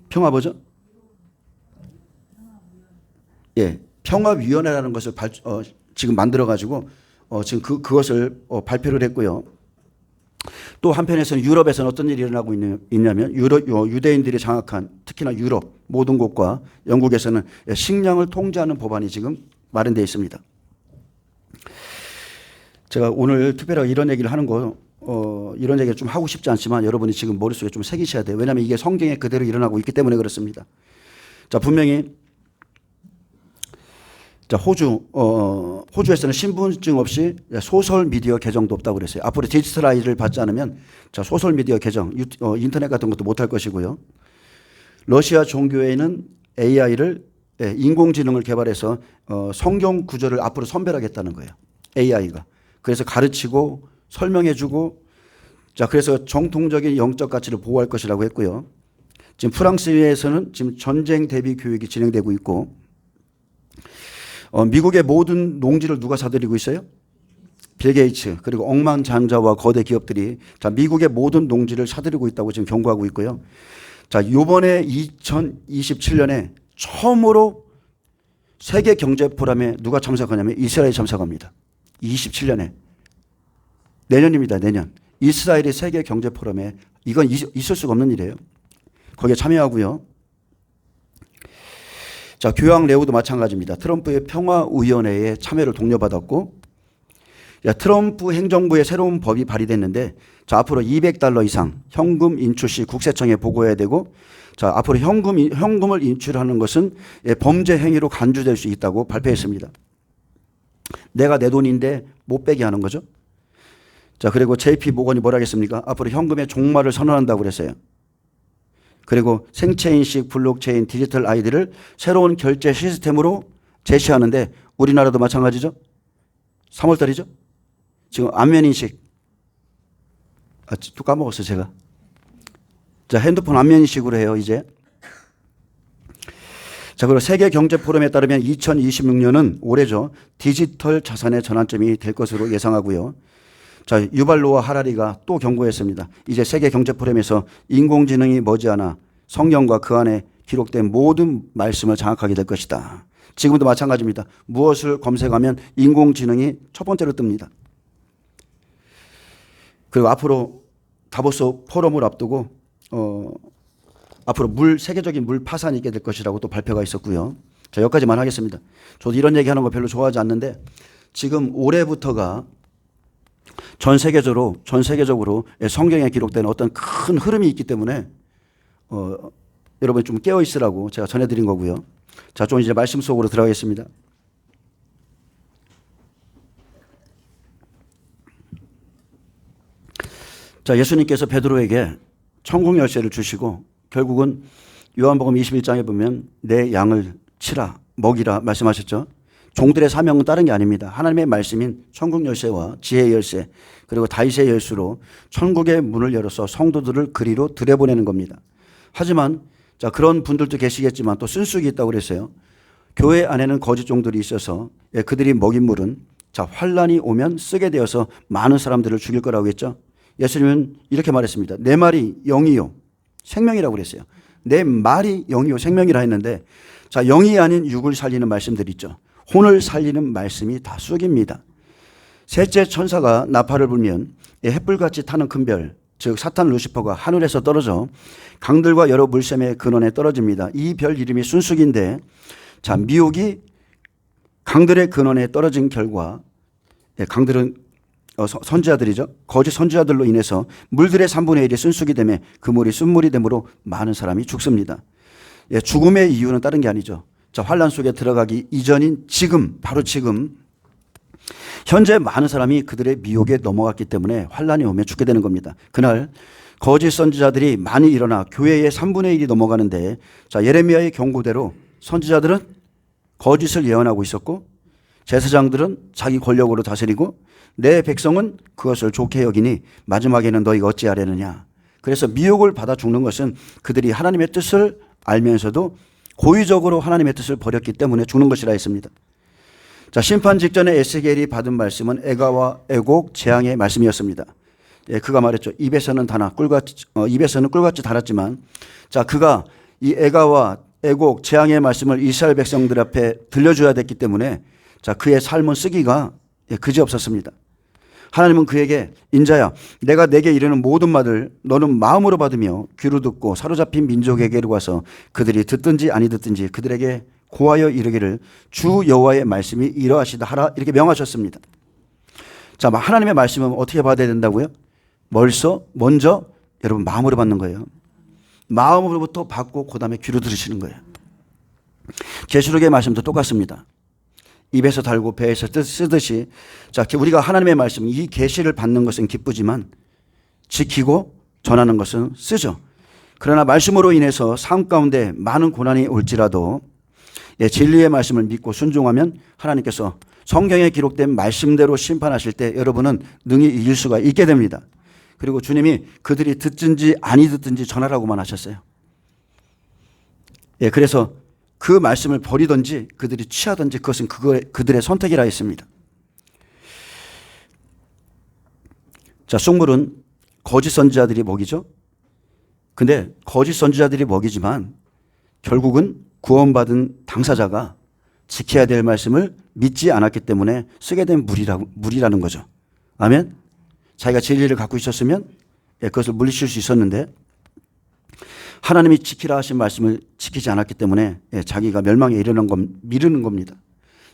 평화 뭐죠? 평화위원회라는 것을 지금 만들어가지고 지금 그것을 발표를 했고요. 또 한편에서는 유럽에서는 어떤 일이 일어나고 있냐면 유대인들이 장악한 특히나 유럽 모든 곳과 영국에서는 식량을 통제하는 법안이 지금 마련되어 있습니다. 제가 오늘 특별히 이런 얘기를 하는 이런 얘기를 좀 하고 싶지 않지만 여러분이 지금 머릿속에 좀 새기셔야 돼요. 왜냐하면 이게 성경에 그대로 일어나고 있기 때문에 그렇습니다. 자, 분명히 자, 호주에서는 신분증 없이 소설 미디어 계정도 없다고 그랬어요. 앞으로 디지털 아이를 받지 않으면 자, 소설 미디어 계정, 인터넷 같은 것도 못할 것이고요. 러시아 종교회는 AI를 인공지능을 개발해서 성경 구절을 앞으로 선별하겠다는 거예요. AI가. 그래서 가르치고 설명해주고 자, 그래서 정통적인 영적 가치를 보호할 것이라고 했고요. 지금 프랑스에서는 지금 전쟁 대비 교육이 진행되고 있고 미국의 모든 농지를 누가 사들이고 있어요? 빌 게이츠 그리고 억만장자와 거대 기업들이 자, 미국의 모든 농지를 사들이고 있다고 지금 경고하고 있고요. 자, 이번에 2027년에 처음으로 세계 경제 포럼에 누가 참석하냐면 이스라엘이 참석합니다. 27년에 내년입니다. 내년. 이스라엘이 세계 경제 포럼에 이건 있을 수가 없는 일이에요. 거기에 참여하고요. 자, 교황 레오도 마찬가지입니다. 트럼프의 평화위원회에 참여를 독려받았고, 트럼프 행정부의 새로운 법이 발의됐는데, 자, 앞으로 $200 이상 현금 인출 시 국세청에 보고해야 되고, 자, 앞으로 현금을 인출하는 것은 범죄 행위로 간주될 수 있다고 발표했습니다. 내가 내 돈인데 못 빼게 하는 거죠. 자, 그리고 JP 모건이 뭐라 했습니까? 앞으로 현금의 종말을 선언한다고 그랬어요. 그리고 생체인식, 블록체인, 디지털 아이디를 새로운 결제 시스템으로 제시하는데 우리나라도 마찬가지죠. 3월달이죠. 지금 안면인식. 또 까먹었어요 제가. 자, 핸드폰 안면인식으로 해요 이제. 자, 그리고 세계 경제 포럼에 따르면 2026년은 올해죠. 디지털 자산의 전환점이 될 것으로 예상하고요. 자, 유발로와 하라리가 또 경고했습니다. 이제 세계 경제 포럼에서 인공지능이 머지않아 성경과 그 안에 기록된 모든 말씀을 장악하게 될 것이다. 지금도 마찬가지입니다. 무엇을 검색하면 인공지능이 첫 번째로 뜹니다. 그리고 앞으로 다보스 포럼을 앞두고 앞으로 세계적인 물 파산이 있게 될 것이라고 또 발표가 있었고요. 자, 여기까지만 하겠습니다. 저도 이런 얘기하는 거 별로 좋아하지 않는데 지금 올해부터가 전 세계적으로 성경에 기록된 어떤 큰 흐름이 있기 때문에 여러분이 좀 깨어 있으라고 제가 전해드린 거고요. 자, 좀 이제 말씀 속으로 들어가겠습니다. 자, 예수님께서 베드로에게 천국 열쇠를 주시고 결국은 요한복음 21장에 보면 내 양을 치라 먹이라 말씀하셨죠. 종들의 사명은 다른 게 아닙니다. 하나님의 말씀인 천국 열쇠와 지혜의 열쇠 그리고 다윗의 열쇠로 천국의 문을 열어서 성도들을 그리로 들여보내는 겁니다. 하지만 자, 그런 분들도 계시겠지만 또 쓴쑥이 있다고 그랬어요. 교회 안에는 거짓 종들이 있어서 그들이 먹인 물은 자, 환란이 오면 쓰게 되어서 많은 사람들을 죽일 거라고 했죠. 예수님은 이렇게 말했습니다. 내 말이 영이요 생명이라고 그랬어요. 내 말이 영이요 생명이라 했는데 자, 영이 아닌 육을 살리는 말씀들 있죠. 혼을 살리는 말씀이 다 쑥입니다. 셋째 천사가 나팔을 불면 햇불같이 타는 큰 별, 즉 사탄 루시퍼가 하늘에서 떨어져 강들과 여러 물샘의 근원에 떨어집니다. 이 별 이름이 순수기인데, 자, 미혹이 강들의 근원에 떨어진 결과, 강들은 선지자들이죠. 거짓 선지자들로 인해서 물들의 3분의 1이 순수기 때문에 그 물이 순물이 되므로 많은 사람이 죽습니다. 죽음의 이유는 다른 게 아니죠. 자, 환란 속에 들어가기 이전인 지금, 바로 지금 현재 많은 사람이 그들의 미혹에 넘어갔기 때문에 환란이 오면 죽게 되는 겁니다. 그날 거짓 선지자들이 많이 일어나 교회의 3분의 1이 넘어가는데, 자, 예레미야의 경고대로 선지자들은 거짓을 예언하고 있었고 제사장들은 자기 권력으로 다스리고 내 백성은 그것을 좋게 여기니 마지막에는 너희가 어찌하려느냐. 그래서 미혹을 받아 죽는 것은 그들이 하나님의 뜻을 알면서도 고의적으로 하나님의 뜻을 버렸기 때문에 죽는 것이라 했습니다. 자, 심판 직전에 에스겔이 받은 말씀은 애가와 애곡 재앙의 말씀이었습니다. 그가 말했죠. 입에서는 꿀같이 달았지만, 자, 그가 이 애가와 애곡 재앙의 말씀을 이스라엘 백성들 앞에 들려줘야 됐기 때문에, 자, 그의 삶은 쓰기가 그지없었습니다. 하나님은 그에게 인자야, 내가 내게 이르는 모든 말을 너는 마음으로 받으며 귀로 듣고 사로잡힌 민족에게로 가서 그들이 듣든지 아니 듣든지 그들에게 고하여 이르기를 주 여호와의 말씀이 이러하시다 하라, 이렇게 명하셨습니다. 자, 하나님의 말씀은 어떻게 받아야 된다고요? 먼저 여러분 마음으로 받는 거예요. 마음으로부터 받고 그 다음에 귀로 들으시는 거예요. 계시록의 말씀도 똑같습니다. 입에서 달고 배에서 쓰듯이, 자, 우리가 하나님의 말씀, 이 계시를 받는 것은 기쁘지만 지키고 전하는 것은 쓰죠. 그러나 말씀으로 인해서 삶 가운데 많은 고난이 올지라도 진리의 말씀을 믿고 순종하면 하나님께서 성경에 기록된 말씀대로 심판하실 때 여러분은 능히 이길 수가 있게 됩니다. 그리고 주님이 그들이 듣든지 아니 듣든지 전하라고만 하셨어요. 그래서 그 말씀을 버리든지 그들이 취하든지 그것은 그들의 선택이라 했습니다. 자, 쑥물은 거짓 선지자들이 먹이죠. 근데 거짓 선지자들이 먹이지만 결국은 구원받은 당사자가 지켜야 될 말씀을 믿지 않았기 때문에 쓰게 된 물이라는 거죠. 아멘. 자기가 진리를 갖고 있었으면 그것을 물리칠 수 있었는데 하나님이 지키라 하신 말씀을 지키지 않았기 때문에 자기가 멸망에 미루는 겁니다.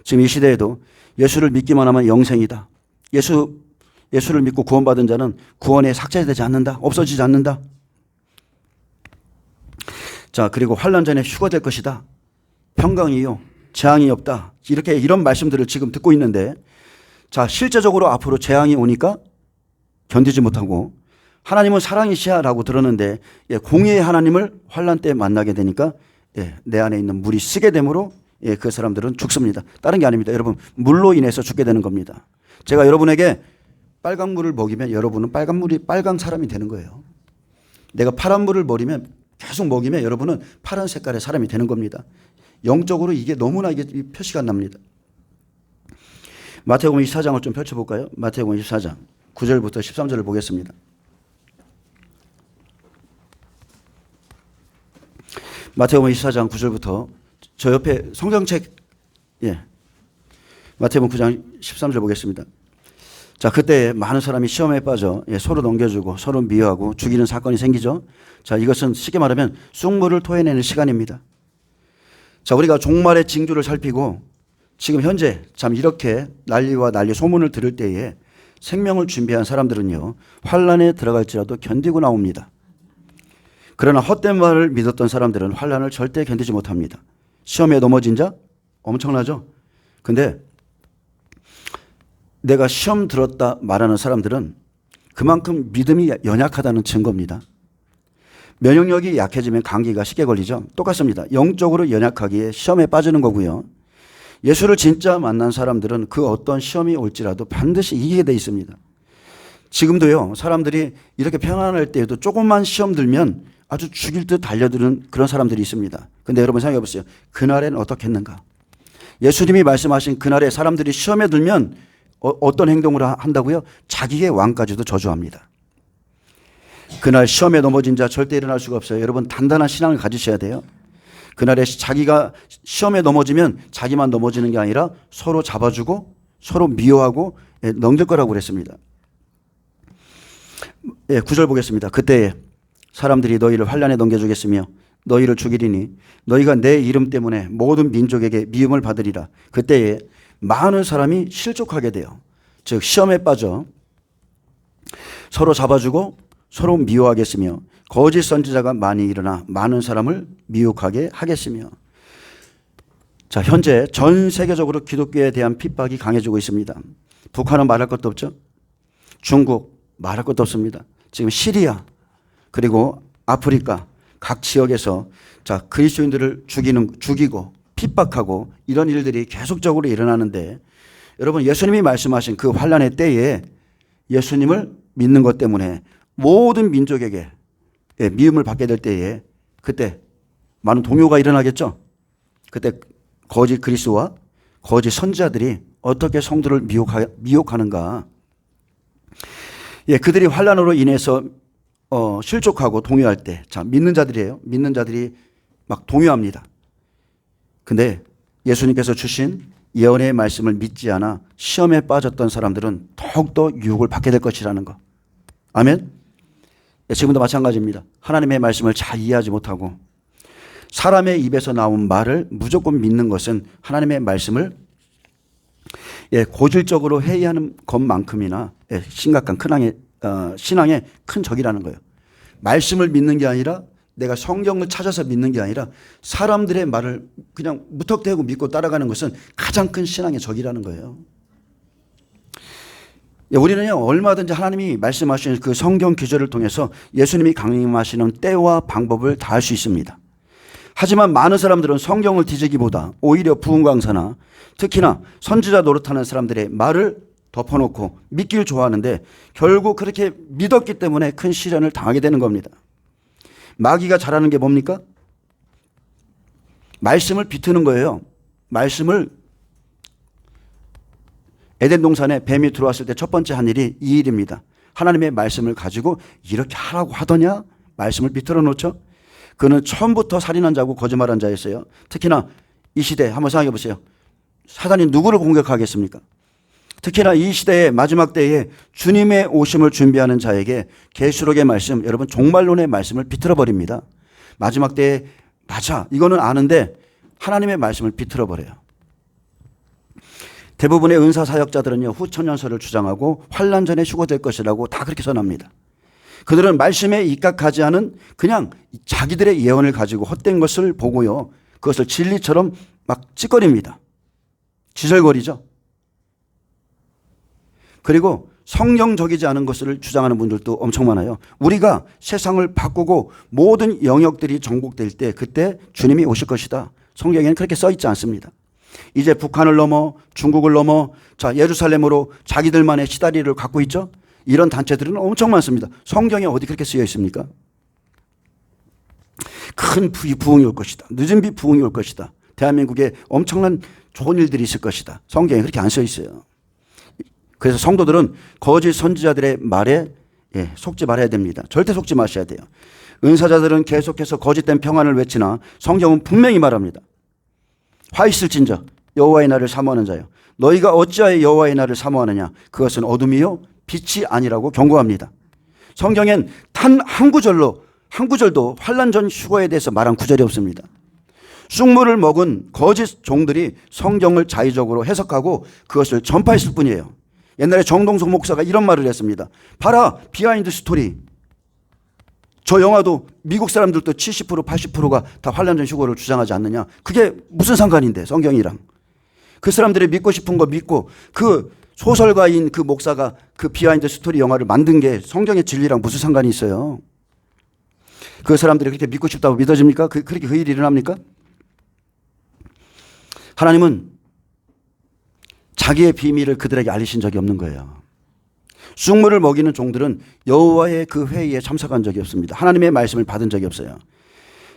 지금 이 시대에도 예수를 믿기만 하면 영생이다. 예수를 믿고 구원받은 자는 구원에 삭제되지 않는다. 없어지지 않는다. 자, 그리고 환난 전에 휴거될 것이다. 평강이요, 재앙이 없다. 이런 말씀들을 지금 듣고 있는데, 자, 실제적으로 앞으로 재앙이 오니까 견디지 못하고 하나님은 사랑이시야라고 들었는데 공의의 하나님을 환난 때 만나게 되니까 내 안에 있는 물이 쓰게 되므로 그 사람들은 죽습니다. 다른 게 아닙니다. 여러분, 물로 인해서 죽게 되는 겁니다. 제가 여러분에게 빨간 물을 먹이면 여러분은 빨간 사람이 되는 거예요. 내가 파란 물을 계속 먹이면 여러분은 파란 색깔의 사람이 되는 겁니다. 영적으로 이게 너무나 표시가 납니다. 마태복음 24장을 좀 펼쳐볼까요? 마태복음 24장 9절부터 13절을 보겠습니다. 마태복음 24장 9절부터 저 옆에 성경책, 마태복음 9장 13절 보겠습니다. 자, 그때 많은 사람이 시험에 빠져 서로 넘겨주고 서로 미워하고 죽이는 사건이 생기죠. 자, 이것은 쉽게 말하면 쑥물을 토해내는 시간입니다. 자, 우리가 종말의 징조를 살피고 지금 현재 참 이렇게 난리와 난리 소문을 들을 때에 생명을 준비한 사람들은요, 환란에 들어갈지라도 견디고 나옵니다. 그러나 헛된 말을 믿었던 사람들은 환란을 절대 견디지 못합니다. 시험에 넘어진 자 엄청나죠. 근데 내가 시험 들었다 말하는 사람들은 그만큼 믿음이 연약하다는 증거입니다. 면역력이 약해지면 감기가 쉽게 걸리죠. 똑같습니다. 영적으로 연약하기에 시험에 빠지는 거고요. 예수를 진짜 만난 사람들은 그 어떤 시험이 올지라도 반드시 이기게 돼 있습니다. 지금도요, 사람들이 이렇게 평안할 때에도 조금만 시험 들면 아주 죽일 듯 달려드는 그런 사람들이 있습니다. 근데 여러분 생각해 보세요. 그날에는 어떻겠는가? 예수님이 말씀하신 그날에 사람들이 시험에 들면 어떤 행동을 한다고요? 자기의 왕까지도 저주합니다. 그날 시험에 넘어진 자 절대 일어날 수가 없어요. 여러분, 단단한 신앙을 가지셔야 돼요. 그날에 자기가 시험에 넘어지면 자기만 넘어지는 게 아니라 서로 잡아주고 서로 미워하고 넘길 거라고 그랬습니다. 예, 9절 보겠습니다. 그때에 사람들이 너희를 환란에 넘겨주겠으며 너희를 죽이리니 너희가 내 이름 때문에 모든 민족에게 미움을 받으리라. 그때에 많은 사람이 실족하게 돼요. 즉 시험에 빠져 서로 잡아주고 서로 미워하겠으며 거짓 선지자가 많이 일어나 많은 사람을 미혹하게 하겠으며. 자, 현재 전 세계적으로 기독교에 대한 핍박이 강해지고 있습니다. 북한은 말할 것도 없죠. 중국 말할 것도 없습니다. 지금 시리아 그리고 아프리카 각 지역에서 자, 그리스도인들을 죽이고 핍박하고 이런 일들이 계속적으로 일어나는데, 여러분 예수님이 말씀하신 그 환란의 때에 예수님을 믿는 것 때문에 모든 민족에게 미움을 받게 될 때에 그때 많은 동요가 일어나겠죠. 그때 거짓 그리스도와 거짓 선지자들이 어떻게 성도를 미혹하는가. 예, 그들이 환란으로 인해서 실족하고 동요할 때, 자, 믿는 자들이에요. 믿는 자들이 막 동요합니다. 근데 예수님께서 주신 예언의 말씀을 믿지 않아 시험에 빠졌던 사람들은 더욱더 유혹을 받게 될 것이라는 것. 아멘. 예, 지금도 마찬가지입니다. 하나님의 말씀을 잘 이해하지 못하고 사람의 입에서 나온 말을 무조건 믿는 것은 하나님의 말씀을 고질적으로 회의하는 것만큼이나 심각한 신앙의 큰 적이라는 거예요. 말씀을 믿는 게 아니라, 내가 성경을 찾아서 믿는 게 아니라 사람들의 말을 그냥 무턱대고 믿고 따라가는 것은 가장 큰 신앙의 적이라는 거예요. 우리는 얼마든지 하나님이 말씀하시는 그 성경 기절을 통해서 예수님이 강림하시는 때와 방법을 다 알 수 있습니다. 하지만 많은 사람들은 성경을 뒤지기보다 오히려 부흥강사나 특히나 선지자 노릇하는 사람들의 말을 덮어놓고 믿기를 좋아하는데, 결국 그렇게 믿었기 때문에 큰 시련을 당하게 되는 겁니다. 마귀가 잘하는 게 뭡니까? 말씀을 비트는 거예요. 말씀을, 에덴 동산에 뱀이 들어왔을 때 첫 번째 한 일이 이 일입니다. 하나님의 말씀을 가지고 이렇게 하라고 하더냐? 말씀을 비틀어 놓죠. 그는 처음부터 살인한 자고 거짓말한 자였어요. 특히나 이 시대 한번 생각해 보세요. 사단이 누구를 공격하겠습니까? 특히나 이 시대의 마지막 때에 주님의 오심을 준비하는 자에게 계시록의 말씀, 여러분 종말론의 말씀을 비틀어 버립니다. 마지막 때에 맞아, 이거는 아는데 하나님의 말씀을 비틀어 버려요. 대부분의 은사 사역자들은요, 후천년설을 주장하고 환란 전에 휴거될 것이라고 다 그렇게 선합니다. 그들은 말씀에 입각하지 않은 그냥 자기들의 예언을 가지고 헛된 것을 보고요, 그것을 진리처럼 막 찌꺼립니다. 지설거리죠. 그리고 성경적이지 않은 것을 주장하는 분들도 엄청 많아요. 우리가 세상을 바꾸고 모든 영역들이 정복될 때 그때 주님이 오실 것이다. 성경에는 그렇게 써 있지 않습니다. 이제 북한을 넘어 중국을 넘어 자, 예루살렘으로 자기들만의 시다리를 갖고 있죠. 이런 단체들은 엄청 많습니다. 성경에 어디 그렇게 쓰여 있습니까? 큰 부흥이 올 것이다. 늦은 비 부흥이 올 것이다. 대한민국에 엄청난 좋은 일들이 있을 것이다. 성경에 그렇게 안 써 있어요. 그래서 성도들은 거짓 선지자들의 말에 속지 말아야 됩니다. 절대 속지 마셔야 돼요. 은사자들은 계속해서 거짓된 평안을 외치나 성경은 분명히 말합니다. 화 있을진저 여호와의 날을 사모하는 자여, 너희가 어찌하여 여호와의 날을 사모하느냐? 그것은 어둠이요 빛이 아니라고 경고합니다. 성경엔 단 한 구절도 환란 전 휴거에 대해서 말한 구절이 없습니다. 쑥물을 먹은 거짓 종들이 성경을 자의적으로 해석하고 그것을 전파했을 뿐이에요. 옛날에 정동석 목사가 이런 말을 했습니다. 봐라, 비하인드 스토리. 저 영화도 미국 사람들도 70% 80%가 다 환란 전 휴거를 주장하지 않느냐. 그게 무슨 상관인데 성경이랑. 그 사람들이 믿고 싶은 거 믿고, 그 소설가인 그 목사가 그 비하인드 스토리 영화를 만든 게 성경의 진리랑 무슨 상관이 있어요. 그 사람들이 그렇게 믿고 싶다고 믿어집니까? 그렇게 그 일이 일어납니까? 하나님은 자기의 비밀을 그들에게 알리신 적이 없는 거예요. 쑥물을 먹이는 종들은 여호와의 그 회의에 참석한 적이 없습니다. 하나님의 말씀을 받은 적이 없어요.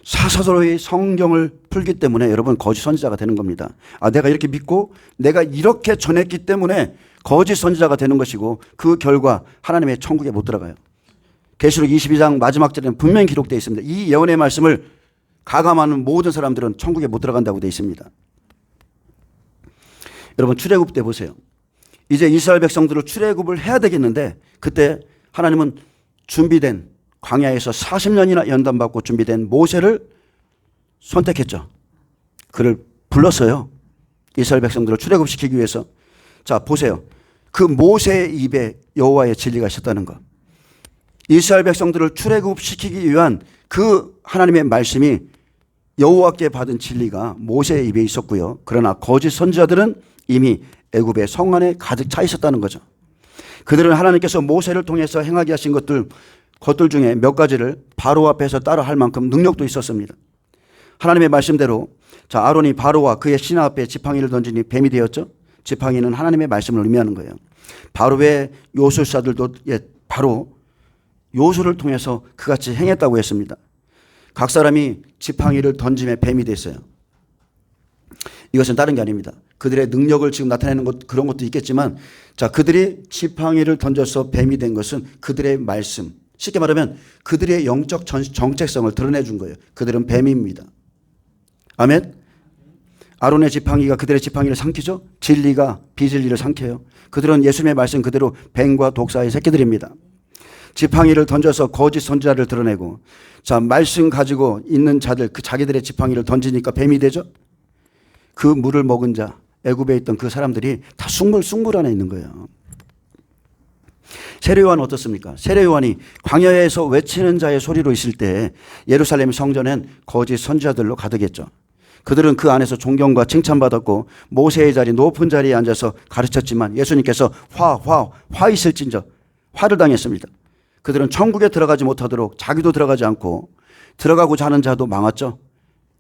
사사로이 성경을 풀기 때문에 여러분 거짓 선지자가 되는 겁니다. 아, 내가 이렇게 믿고 내가 이렇게 전했기 때문에 거짓 선지자가 되는 것이고, 그 결과 하나님의 천국에 못 들어가요. 계시록 22장 마지막 절에는 분명히 기록되어 있습니다. 이 예언의 말씀을 가감하는 모든 사람들은 천국에 못 들어간다고 되어 있습니다. 여러분 출애굽 때 보세요. 이제 이스라엘 백성들을 출애굽을 해야 되겠는데, 그때 하나님은 준비된 광야에서 40년이나 연단받고 준비된 모세를 선택했죠. 그를 불렀어요. 이스라엘 백성들을 출애굽시키기 위해서. 자, 보세요. 그 모세의 입에 여호와의 진리가 있었다는 것. 이스라엘 백성들을 출애굽시키기 위한 그 하나님의 말씀이 여호와께 받은 진리가 모세의 입에 있었고요. 그러나 거짓 선지자들은 이미 애굽의 성 안에 가득 차 있었다는 거죠. 그들은 하나님께서 모세를 통해서 행하게 하신 것들 중에 몇 가지를 바로 앞에서 따라 할 만큼 능력도 있었습니다. 하나님의 말씀대로 자, 아론이 바로와 그의 신하 앞에 지팡이를 던지니 뱀이 되었죠. 지팡이는 하나님의 말씀을 의미하는 거예요. 바로의 요술사들도 바로 요술을 통해서 그같이 행했다고 했습니다. 각 사람이 지팡이를 던짐에 뱀이 됐어요. 이것은 다른 게 아닙니다. 그들의 능력을 지금 나타내는 것, 그런 것도 있겠지만, 자, 그들이 지팡이를 던져서 뱀이 된 것은 그들의 말씀, 쉽게 말하면 그들의 영적 정체성을 드러내 준 거예요. 그들은 뱀입니다. 아멘. 아론의 지팡이가 그들의 지팡이를 삼키죠. 진리가 비진리를 삼켜요. 그들은 예수님의 말씀 그대로 뱀과 독사의 새끼들입니다. 지팡이를 던져서 거짓 선지자를 드러내고, 자, 말씀 가지고 있는 자들, 그 자기들의 지팡이를 던지니까 뱀이 되죠. 그 물을 먹은 자, 애굽에 있던 그 사람들이 다 숭물 안에 있는 거예요. 세례 요한은 어떻습니까? 세례 요한이 광야에서 외치는 자의 소리로 있을 때 예루살렘 성전엔 거짓 선지자들로 가득했죠. 그들은 그 안에서 존경과 칭찬받았고 모세의 자리, 높은 자리에 앉아서 가르쳤지만 예수님께서 화 있을진저 화를 당했습니다. 그들은 천국에 들어가지 못하도록 자기도 들어가지 않고 들어가고자 하는 자도 망했죠.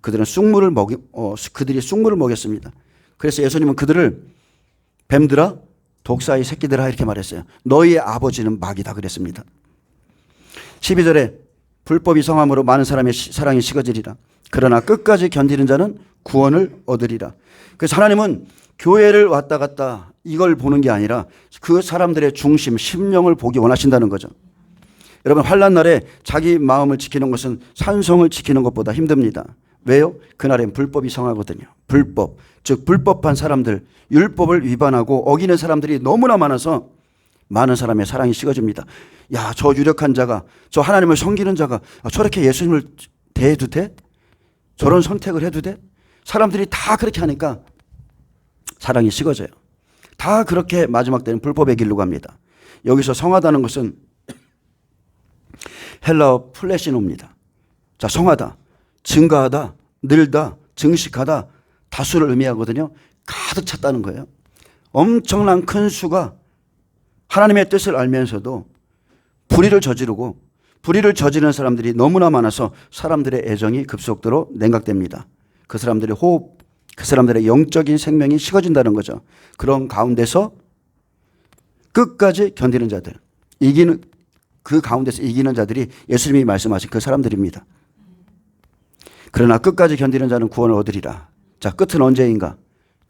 그들이 쑥물을 먹였습니다. 그래서 예수님은 그들을 뱀들아, 독사의 새끼들아 이렇게 말했어요. 너희의 아버지는 마귀다 그랬습니다. 12절에 불법이 성함으로 많은 사람의 사랑이 식어지리라. 그러나 끝까지 견디는 자는 구원을 얻으리라. 그래서 하나님은 교회를 왔다 갔다 이걸 보는 게 아니라 그 사람들의 중심, 심령을 보기 원하신다는 거죠. 여러분, 환난 날에 자기 마음을 지키는 것은 산성을 지키는 것보다 힘듭니다. 왜요? 그날엔 불법이 성하거든요. 불법, 즉 불법한 사람들, 율법을 위반하고 어기는 사람들이 너무나 많아서 많은 사람의 사랑이 식어집니다. 야, 저 유력한 자가, 저 하나님을 섬기는 자가 저렇게 예수님을 대해도 돼? 저런 선택을 해도 돼? 사람들이 다 그렇게 하니까 사랑이 식어져요. 다 그렇게 마지막 때는 불법의 길로 갑니다. 여기서 성하다는 것은 헬라어 플래시노입니다. 자, 성하다, 증가하다, 늘다, 증식하다, 다수를 의미하거든요. 가득 찼다는 거예요. 엄청난 큰 수가 하나님의 뜻을 알면서도 불의를 저지르는 사람들이 너무나 많아서 사람들의 애정이 급속도로 냉각됩니다. 그 사람들의 호흡, 그 사람들의 영적인 생명이 식어진다는 거죠. 그런 가운데서 끝까지 견디는 자들, 그 가운데서 이기는 자들이 예수님이 말씀하신 그 사람들입니다. 그러나 끝까지 견디는 자는 구원을 얻으리라. 자, 끝은 언제인가?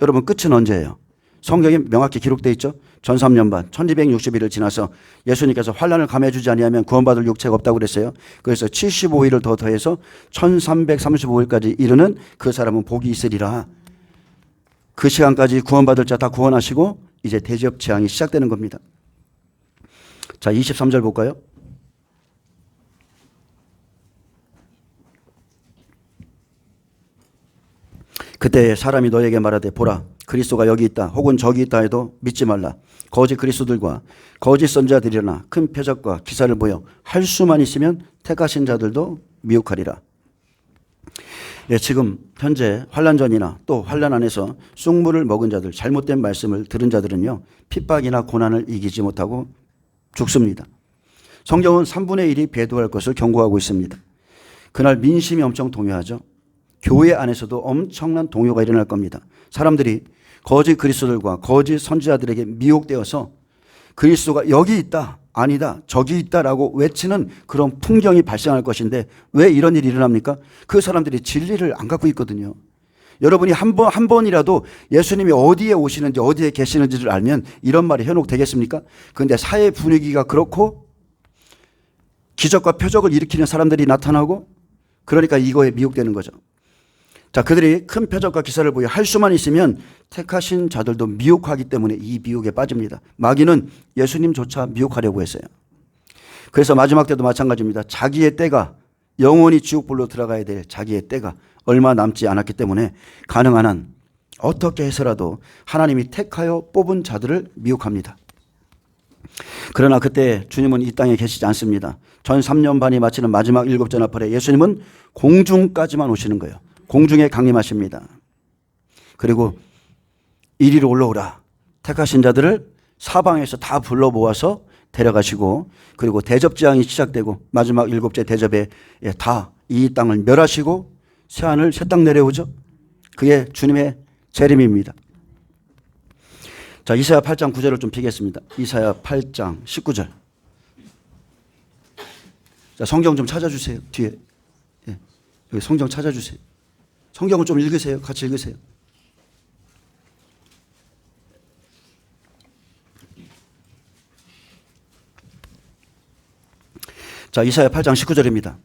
여러분, 끝은 언제예요? 성경에 명확히 기록되어 있죠. 전 3년 반 1260일을 지나서 예수님께서 환난을 감해주지 아니하면 구원받을 육체가 없다고 그랬어요. 그래서 75일을 더 더해서 1335일까지 이르는 그 사람은 복이 있으리라. 그 시간까지 구원받을 자 다 구원하시고 이제 대접 재앙이 시작되는 겁니다. 자, 23절 볼까요? 그때 사람이 너에게 말하되 보라, 그리스도가 여기 있다 혹은 저기 있다 해도 믿지 말라. 거짓 그리스도들과 거짓 선지자들이나 큰 표적과 기사를 보여 할 수만 있으면 택하신 자들도 미혹하리라. 예, 지금 현재 환난 전이나 또 환난 안에서 쑥물을 먹은 자들, 잘못된 말씀을 들은 자들은요, 핍박이나 고난을 이기지 못하고 죽습니다. 성경은 3분의 1이 배도할 것을 경고하고 있습니다. 그날 민심이 엄청 동요하죠. 교회 안에서도 엄청난 동요가 일어날 겁니다. 사람들이 거짓 그리스도들과 거짓 선지자들에게 미혹되어서 그리스도가 여기 있다, 아니다, 저기 있다라고 외치는 그런 풍경이 발생할 것인데 왜 이런 일이 일어납니까? 그 사람들이 진리를 안 갖고 있거든요. 여러분이 한 번이라도 예수님이 어디에 오시는지 어디에 계시는지를 알면 이런 말이 현혹되겠습니까? 그런데 사회 분위기가 그렇고 기적과 표적을 일으키는 사람들이 나타나고 그러니까 이거에 미혹되는 거죠. 자, 그들이 큰 표적과 기사를 보여 할 수만 있으면 택하신 자들도 미혹하기 때문에 이 미혹에 빠집니다. 마귀는 예수님조차 미혹하려고 했어요. 그래서 마지막 때도 마찬가지입니다. 자기의 때가 영원히 지옥불로 들어가야 될 자기의 때가 얼마 남지 않았기 때문에 가능한 한 어떻게 해서라도 하나님이 택하여 뽑은 자들을 미혹합니다. 그러나 그때 주님은 이 땅에 계시지 않습니다. 전 3년 반이 마치는 마지막 7째 나팔에 예수님은 공중까지만 오시는 거예요. 공중에 강림하십니다. 그리고 이리로 올라오라. 택하신 자들을 사방에서 다 불러 모아서 데려가시고, 그리고 대접재앙이 시작되고 마지막 7째 대접에 다 이 땅을 멸하시고 새하늘 새 땅 내려오죠. 그게 주님의 재림입니다. 자, 이사야 8장 9절을 좀 피겠습니다. 이사야 8장 19절. 자, 성경 좀 찾아주세요. 뒤에. 예, 여기 성경 찾아주세요. 성경을 좀 읽으세요. 같이 읽으세요. 자, 이사야 8장 19절입니다.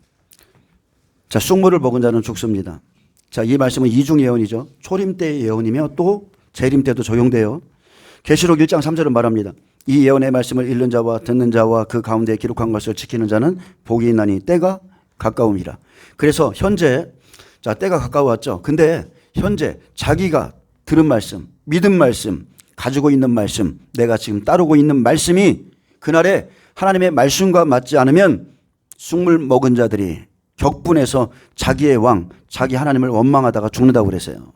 자, 쑥물을 먹은 자는 죽습니다. 자, 이 말씀은 이중 예언이죠. 초림 때의 예언이며 또 재림 때도 적용돼요. 계시록 1장 3절은 말합니다. 이 예언의 말씀을 읽는 자와 듣는 자와 그 가운데 기록한 것을 지키는 자는 복이 있나니 때가 가까움이라. 그래서 현재, 자, 때가 가까웠죠. 근데 현재 자기가 들은 말씀, 믿은 말씀, 가지고 있는 말씀, 내가 지금 따르고 있는 말씀이 그날에 하나님의 말씀과 맞지 않으면 쑥물 먹은 자들이 격분해서 자기의 왕, 자기 하나님을 원망하다가 죽는다고 그랬어요.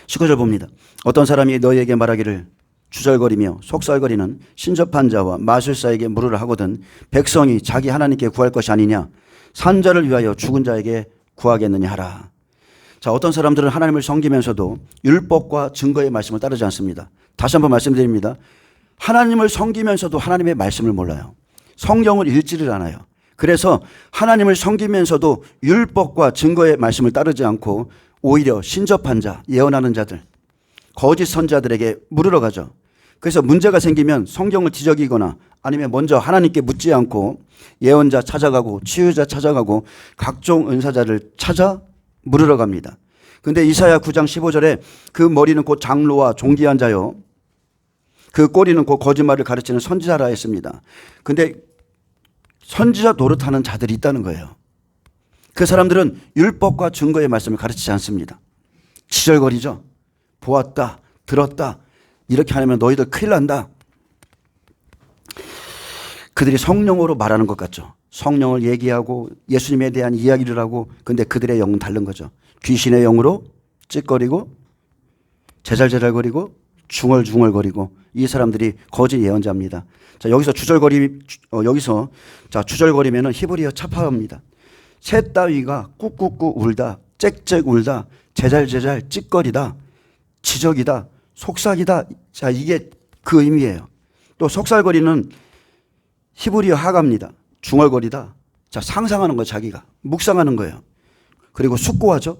19절 봅니다. 어떤 사람이 너희에게 말하기를 주절거리며 속살거리는 신접한 자와 마술사에게 물으라 하거든 백성이 자기 하나님께 구할 것이 아니냐 산 자를 위하여 죽은 자에게 구하겠느냐 하라. 자, 어떤 사람들은 하나님을 섬기면서도 율법과 증거의 말씀을 따르지 않습니다. 다시 한번 말씀드립니다. 하나님을 섬기면서도 하나님의 말씀을 몰라요. 성경을 읽지를 않아요. 그래서 하나님을 섬기면서도 율법과 증거의 말씀을 따르지 않고 오히려 신접한 자, 예언하는 자들, 거짓 선자들에게 물으러 가죠. 그래서 문제가 생기면 성경을 뒤적이거나 아니면 먼저 하나님께 묻지 않고 예언자 찾아가고 치유자 찾아가고 각종 은사자를 찾아 물으러 갑니다. 근데 이사야 9장 15절에 그 머리는 곧 장로와 존귀한 자요, 그 꼬리는 곧 거짓말을 가르치는 선지자라 했습니다. 근데 선지자 노릇하는 자들이 있다는 거예요. 그 사람들은 율법과 증거의 말씀을 가르치지 않습니다. 치절거리죠. 보았다, 들었다, 이렇게 하면 너희들 큰일 난다. 그들이 성령으로 말하는 것 같죠. 성령을 얘기하고 예수님에 대한 이야기를 하고, 근데 그들의 영은 다른 거죠. 귀신의 영으로 찌꺼리고 제잘제잘거리고 중얼중얼거리고, 이 사람들이 거짓 예언자입니다. 자, 여기서 주절거리면은 히브리어 차파입니다. 새 따위가 꾹꾹꾹 울다, 짹짹 울다, 제잘제잘 찌꺼리다, 지적이다, 속삭이다. 자, 이게 그 의미예요. 또 속살거리는 히브리어 하가입니다. 중얼거리다. 자, 상상하는 거, 자기가 묵상하는 거예요. 그리고 숙고하죠.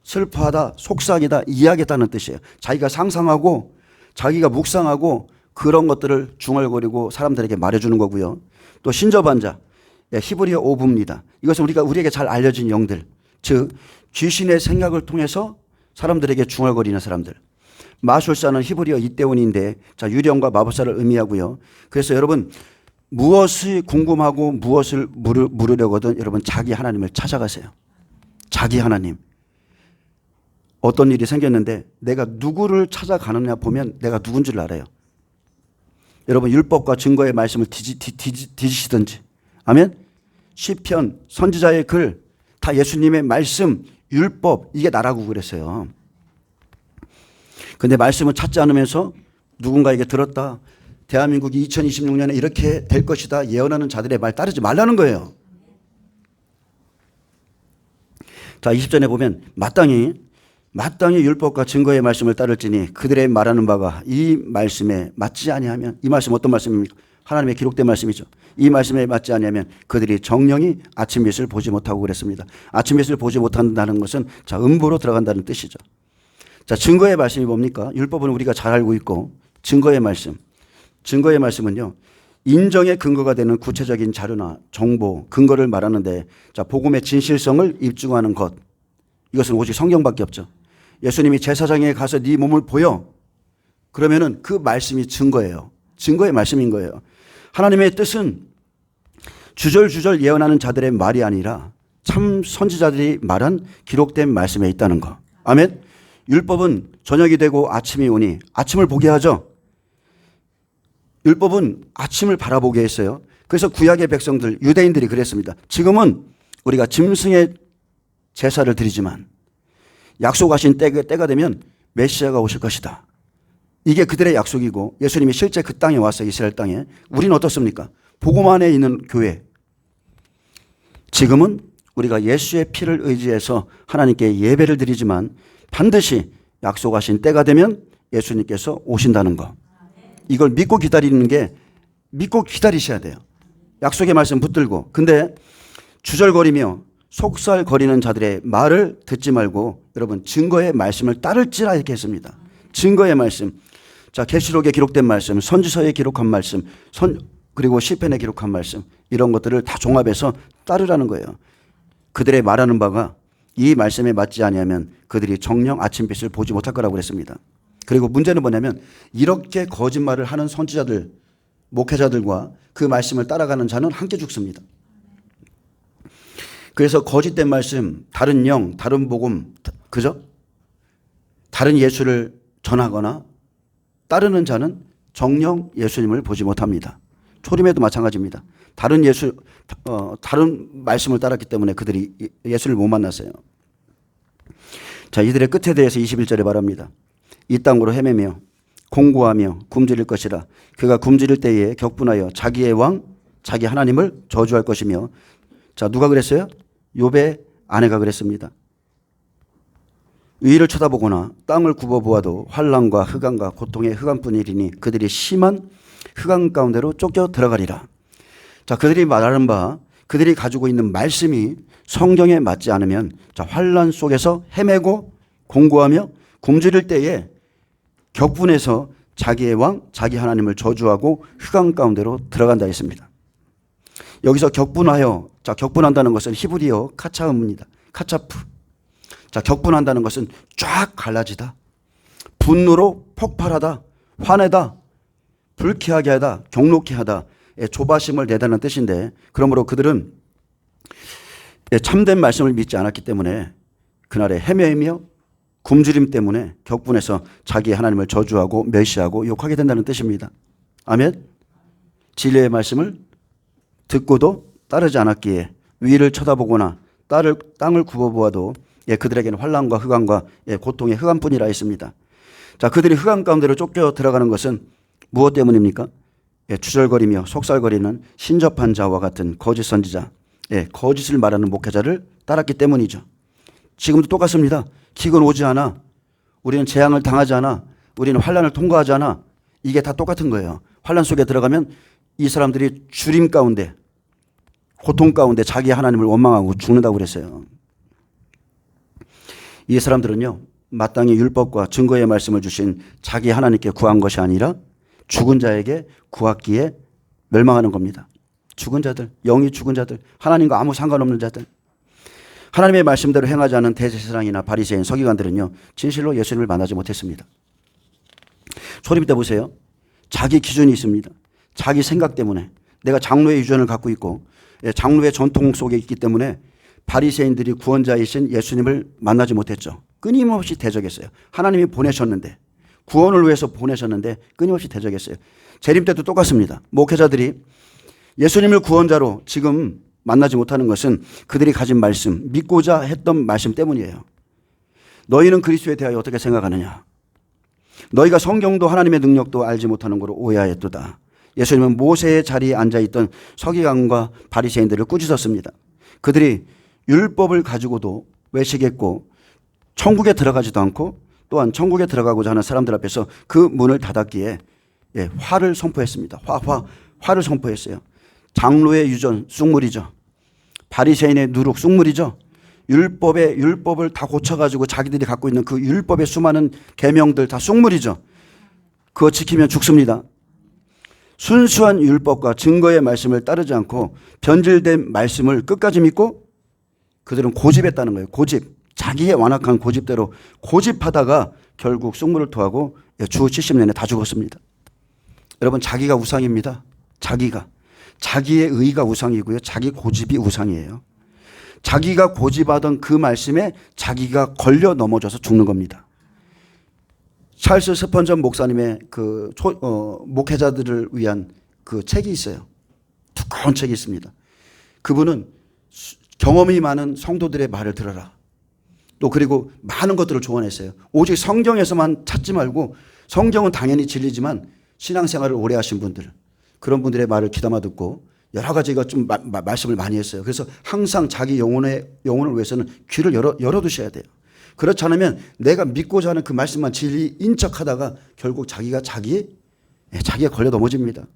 슬퍼하다, 속삭이다, 이야기했다는 뜻이에요. 자기가 상상하고 자기가 묵상하고 그런 것들을 중얼거리고 사람들에게 말해주는 거고요. 또 신접한 자, 히브리어 오브입니다. 이것은 우리에게 잘 알려진 영들, 즉 귀신의 생각을 통해서 사람들에게 중얼거리는 사람들. 마술사는 히브리어 이데온인데, 자, 유령과 마법사를 의미하고요. 그래서 여러분 무엇이 궁금하고 무엇을 물으려거든 여러분 자기 하나님을 찾아가세요. 자기 하나님. 어떤 일이 생겼는데 내가 누구를 찾아가느냐 보면 내가 누군지를 알아요. 여러분 율법과 증거의 말씀을 뒤지시든지, 아멘. 시편, 선지자의 글, 다 예수님의 말씀, 율법, 이게 나라고 그랬어요. 근데 말씀을 찾지 않으면서 누군가에게 들었다, 대한민국이 2026년에 이렇게 될 것이다 예언하는 자들의 말 따르지 말라는 거예요. 자, 20절에 보면 마땅히 율법과 증거의 말씀을 따를지니 그들의 말하는 바가 이 말씀에 맞지 아니하면, 이 말씀 어떤 말씀입니까? 하나님의 기록된 말씀이죠. 이 말씀에 맞지 아니하면 그들이 정령이 아침빛을 보지 못하고 그랬습니다. 아침빛을 보지 못한다는 것은 자, 음부로 들어간다는 뜻이죠. 자, 증거의 말씀이 뭡니까? 율법은 우리가 잘 알고 있고, 증거의 말씀은요, 인정의 근거가 되는 구체적인 자료나 정보, 근거를 말하는데, 자, 복음의 진실성을 입증하는 것, 이것은 오직 성경밖에 없죠. 예수님이 제사장에 가서 네 몸을 보여, 그러면은 그 말씀이 증거예요. 증거의 말씀인 거예요. 하나님의 뜻은 주절주절 예언하는 자들의 말이 아니라 참 선지자들이 말한 기록된 말씀에 있다는 거. 아멘. 율법은 저녁이 되고 아침이 오니 아침을 보게 하죠. 율법은 아침을 바라보게 했어요. 그래서 구약의 백성들, 유대인들이 그랬습니다. 지금은 우리가 짐승의 제사를 드리지만 약속하신 때가 되면 메시아가 오실 것이다. 이게 그들의 약속이고 예수님이 실제 그 땅에 왔어요. 이스라엘 땅에. 우리는 어떻습니까? 복음안에 있는 교회. 지금은 우리가 예수의 피를 의지해서 하나님께 예배를 드리지만 반드시 약속하신 때가 되면 예수님께서 오신다는 거. 이걸 믿고 기다리는 게 믿고 기다리셔야 돼요. 약속의 말씀 붙들고. 근데 주절거리며 속살거리는 자들의 말을 듣지 말고 여러분 증거의 말씀을 따를지라 이렇게 했습니다. 증거의 말씀. 자, 계시록에 기록된 말씀, 선지서에 기록한 말씀, 그리고 시편에 기록한 말씀 이런 것들을 다 종합해서 따르라는 거예요. 그들의 말하는 바가 이 말씀에 맞지 아니하면 그들이 정녕 아침빛을 보지 못할 거라고 그랬습니다. 그리고 문제는 뭐냐면 이렇게 거짓말을 하는 선지자들, 목회자들과 그 말씀을 따라가는 자는 함께 죽습니다. 그래서 거짓된 말씀, 다른 영, 다른 복음, 그죠? 다른 예수를 전하거나 따르는 자는 정녕 예수님을 보지 못합니다. 초림에도 마찬가지입니다. 다른 다른 말씀을 따랐기 때문에 그들이 예수를 못 만났어요. 자, 이들의 끝에 대해서 21절에 말합니다. 이 땅으로 헤매며 공고하며 굶주릴 것이라. 그가 굶주릴 때에 격분하여 자기의 왕, 자기 하나님을 저주할 것이며. 자, 누가 그랬어요? 욥의 아내가 그랬습니다. 위를 쳐다보거나 땅을 굽어보아도 환난과 흑암과 고통의 흑암뿐이리니 그들이 심한 흑암 가운데로 쫓겨 들어가리라. 자, 그들이 말하는 바, 그들이 가지고 있는 말씀이 성경에 맞지 않으면 자, 환난 속에서 헤매고 공고하며 굶주릴 때에 격분해서 자기의 왕, 자기 하나님을 저주하고 흑암 가운데로 들어간다 했습니다. 여기서 격분하여, 자, 격분한다는 것은 히브리어 카차음입니다. 카차프. 자, 격분한다는 것은 쫙 갈라지다, 분노로 폭발하다, 화내다, 불쾌하게 하다, 경록케 하다, 조바심을 내다는 뜻인데, 그러므로 그들은 참된 말씀을 믿지 않았기 때문에 그날에 헤매며 굶주림 때문에 격분해서 자기 하나님을 저주하고 멸시하고 욕하게 된다는 뜻입니다. 아멘. 진리의 말씀을 듣고도 따르지 않았기에 위를 쳐다보거나 땅을 굽어보아도 그들에게는 환난과 흑암과 고통의 흑암뿐이라 했습니다. 자, 그들이 흑암 가운데로 쫓겨 들어가는 것은 무엇 때문입니까? 주절거리며 속살거리는 신접한 자와 같은 거짓 선지자, 거짓을 말하는 목회자를 따랐기 때문이죠. 지금도 똑같습니다. 기근 오지 않아. 우리는 재앙을 당하지 않아. 우리는 환난을 통과하지 않아. 이게 다 똑같은 거예요. 환난 속에 들어가면 이 사람들이 주림 가운데, 고통 가운데 자기 하나님을 원망하고 죽는다고 그랬어요. 이 사람들은요, 마땅히 율법과 증거의 말씀을 주신 자기 하나님께 구한 것이 아니라 죽은 자에게 구하기에 멸망하는 겁니다. 죽은 자들, 영이 죽은 자들, 하나님과 아무 상관없는 자들. 하나님의 말씀대로 행하지 않은 대제사장이나 바리새인, 서기관들은요, 진실로 예수님을 만나지 못했습니다. 소림 때 보세요. 자기 기준이 있습니다. 자기 생각 때문에 내가 장로의 유전을 갖고 있고 장로의 전통 속에 있기 때문에 바리새인들이 구원자이신 예수님을 만나지 못했죠. 끊임없이 대적했어요. 하나님이 보내셨는데, 구원을 위해서 보내셨는데 끊임없이 대적했어요. 재림 때도 똑같습니다. 목회자들이 예수님을 구원자로 지금 만나지 못하는 것은 그들이 가진 말씀, 믿고자 했던 말씀 때문이에요. 너희는 그리스도에 대하여 어떻게 생각하느냐? 너희가 성경도 하나님의 능력도 알지 못하는 거로 오해하였도다. 예수님은 모세의 자리에 앉아있던 서기관과 바리새인들을 꾸짖었습니다. 그들이 율법을 가지고도 외식했고 천국에 들어가지도 않고 또한 천국에 들어가고자 하는 사람들 앞에서 그 문을 닫았기에 화를 선포했습니다. 화를 선포했어요. 장로의 유전 쑥물이죠. 바리새인의 누룩 쑥물이죠. 율법을 다 고쳐가지고 자기들이 갖고 있는 그 율법의 수많은 계명들 다 쑥물이죠. 그거 지키면 죽습니다. 순수한 율법과 증거의 말씀을 따르지 않고 변질된 말씀을 끝까지 믿고 그들은 고집했다는 거예요. 고집. 자기의 완악한 고집대로 고집하다가 결국 쑥물을 토하고 주 70년에 다 죽었습니다. 여러분, 자기가 우상입니다. 자기가 자기의 의가 우상이고요. 자기 고집이 우상이에요. 자기가 고집하던 그 말씀에 자기가 걸려 넘어져서 죽는 겁니다. 찰스 스펀전 목사님의 목회자들을 위한 그 책이 있어요. 두꺼운 책이 있습니다. 그분은 경험이 많은 성도들의 말을 들어라. 또 그리고 많은 것들을 조언했어요. 오직 성경에서만 찾지 말고, 성경은 당연히 진리지만 신앙생활을 오래 하신 분들, 그런 분들의 말을 귀담아 듣고 여러 가지가 좀 말씀을 많이 했어요. 그래서 항상 자기 영혼을 위해서는 귀를 열어두셔야 돼요. 그렇지 않으면 내가 믿고자 하는 그 말씀만 진리인 척하다가 결국 자기에 걸려 넘어집니다.